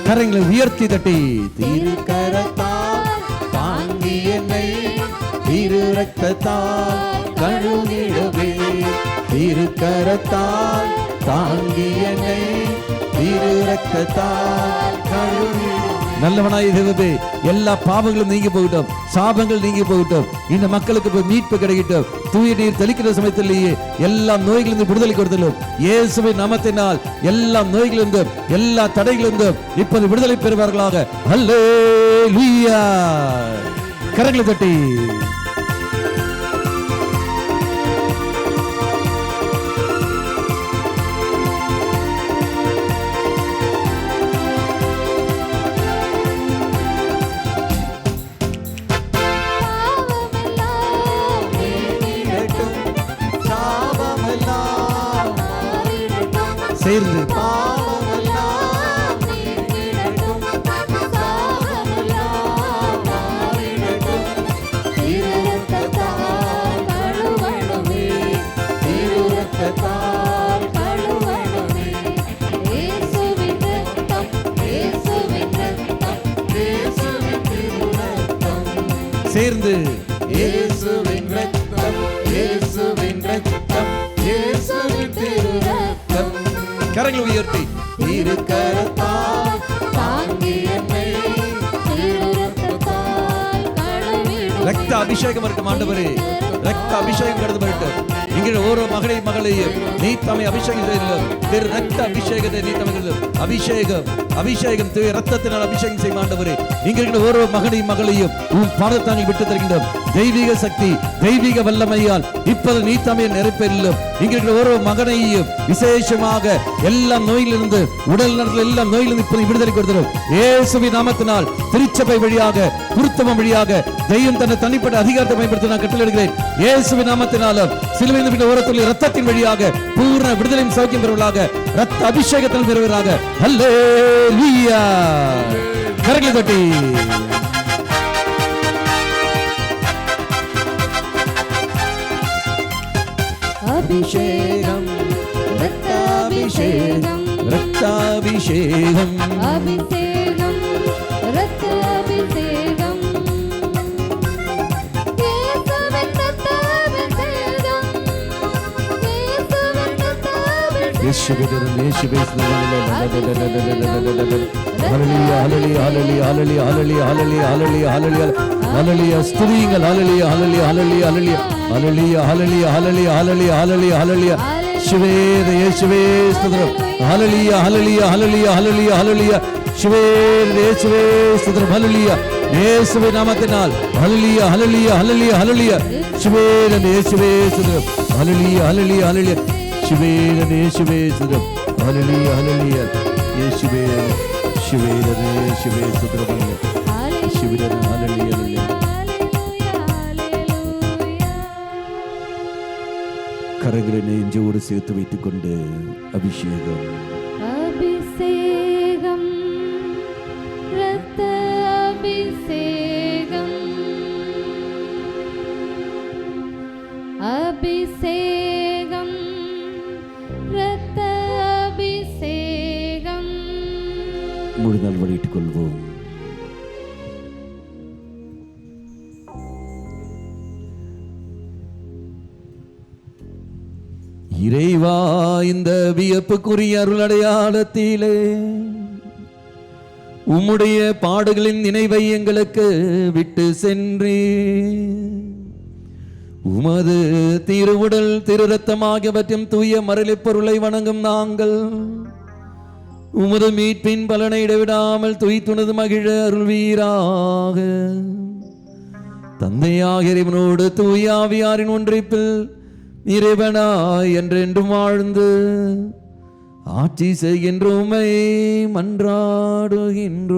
கரங்களை உயர்த்தி தட்டி திருக்கரத்தால் தாங்கி என்னை திரு ரத்தத்தால் கழுவிடுவே. திருக்கரத்தால் தாங்கி என்னை திரு ரத்தத்தால் கழுவிடுவே. நல்லவனாய் தேவனே, எல்லா பாவங்களும் நீங்கி போகட்டும், சாபங்கள் நீங்கி போகட்டும், இந்த மக்களுக்கு போய் மீட்பு கிடைக்கட்டும். தூய நீர் தெளிக்கிற சமயத்திலேயே எல்லா நோய்களிலிருந்து விடுதலை கொடுத்தலும் இயேசுவின் நாமத்தினால் எல்லா நோய்களிலிருந்தும் எல்லா தடைகளிலிருந்தும் இப்போது விடுதலை பெறுவார்களாக. அல்லேலூயா. கரங்களை தட்டி சேர்ந்து சேர்ந்து இயேசுவின் ரத்தம், இயேசுவின் ரத்தம், இயேசுவின் திரு ரத்தம். கரங்களை உயர்த்தி திருக்கரத்தால் தாங்கி என்னை திரு ரத்தத்தால் கழுவிடுவே. ரத்த அபிஷேகம் இருக்கும் ஆண்டவரே, ரத்த அபிஷேகம் கடந்து வரட்டும். இங்கே ஓரோ மகளை மகளையும் நீ தம்மை அபிஷேகம் செய்யலாம். திரு ரத்த அபிஷேகத்தை நீ தமிழ் அபிஷேகம் அபிஷேகம் திரு ரத்தத்தினால் அபிஷேகம் செய்யும் ஆண்டவரே. இங்கே இருக்கிற ஓரோ மகனையும் மகளையும் உன் பாதத்தாங்கள் விட்டு தருகின்றோம். தெய்வீக சக்தி தெய்வீக வல்லமையால் இப்போது நீ தம்மை நிரப்பெல்லும். இங்கே இருக்கிற ஓரோ மகனையும் விசேஷமாக எல்லா நோயிலிருந்து உடல் நலத்தில் எல்லா நோயிலிருந்து இப்போது விடுதலை கொடுக்கிறோம். இயேசுவின் நாமத்தினால் திருச்சபை வழியாக குருத்தமம் வழியாக தெய்வம் தன்னை தனிப்பட்ட அதிகாரத்தை பயன்படுத்தி நான் கட்டளையிடுகிறேன். இயேசுவின் நாமத்தினாலும் சிலுவையில் ஓரத்தில் ரத்தத்தின் வழியாக பூர்ண விடுதலையும் சௌக்கியம் பெறுவதாக, ரத்த அபிஷேகத்தில் பெறுவதாக. அல்லேலூயா. கரங்களை தட்டி அபிஷேகம், ரத்தாபிஷேகம், ரத்தாபிஷேகம், அபிஷேகம், ரத்தாபிஷேகம், இயேசுவின் ரத்தாபிஷேகம், இயேசுவே ஹல்லேலூயா ஹல்லேலூயா ஹல்லேலூயா ஹல்லேலூயா ஹல்லேலூயா ஹல்லேலூயா ஹல்லேலூயா ஹல்லேலூயா ஸ்துதியுங்கள். ஹல்லேலூயா ஹல்லேலூயா ஹல்லேலூயா ஹல்லேலூயா ஹல்லேலூயா ஹல்லேலூயா ஹல்லேலூயா ஹல்லேலூயா ஹல்லேலூயா இயேசுவே இயேசுவே ஸ்தோத்திரம். ஹல்லேலூயா ஹல்லேலூயா ஹல்லேலூயா ஹல்லேலூயா ஹல்லேலூயா இயேசுவே இயேசுவே ஸ்தோத்திரம். ஹல்லேலூயா இயேசுவின் நாமத்தினால் ஹல்லேலூயா ஹல்லேலூயா ஹல்லேலூயா ஹல்லேலூயா இயேசுவே இயேசுவே ஸ்தோத்திரம். ஹல்லேலூயா ஹல்லேலூயா ஹல்லேலூயா இயேசுவே இயேசுவே ஸ்தோத்திரம். ஹல்லேலூயா ஹல்லேலூயா இயேசுவே இயேசுவே இயேசுவே ஸ்தோத்திரம். இயேசுவே ஹல்லேலூயா ஹல்லேலூயா. கரங்களை நெஞ்சோடு சேர்த்து வைத்துக் கொண்டு அபிஷேகம் அபிஷேகம், ரத்த அபிஷேகம், அபிஷேகம், ரத்த அபிஷேகம். முழு நாள் வழியிட்டுக் கொள்வோம். இறைவா, இந்த வியப்புக்குரிய அருள் அடையாளத்திலே உம்முடைய பாடுகளின் நினைவை எங்களுக்கு விட்டு சென்றே உமது திருவுடல் திரு ரத்தமாகியவற்றும் தூய மரளிப் பொருளை வணங்கும் நாங்கள் உமது மீட்பின் பலனை இடைவிடாமல் துய்த்துணது மகிழ அருள்வீராக. தந்தையாக இறைவனோடு தூய ஆவியாரின் ஒன்றிப்பில் இறைவனாய் என்றென்றும் வாழ்ந்து ஆட்சி செய்கின்றோமை மன்றாடுகின்றோம்.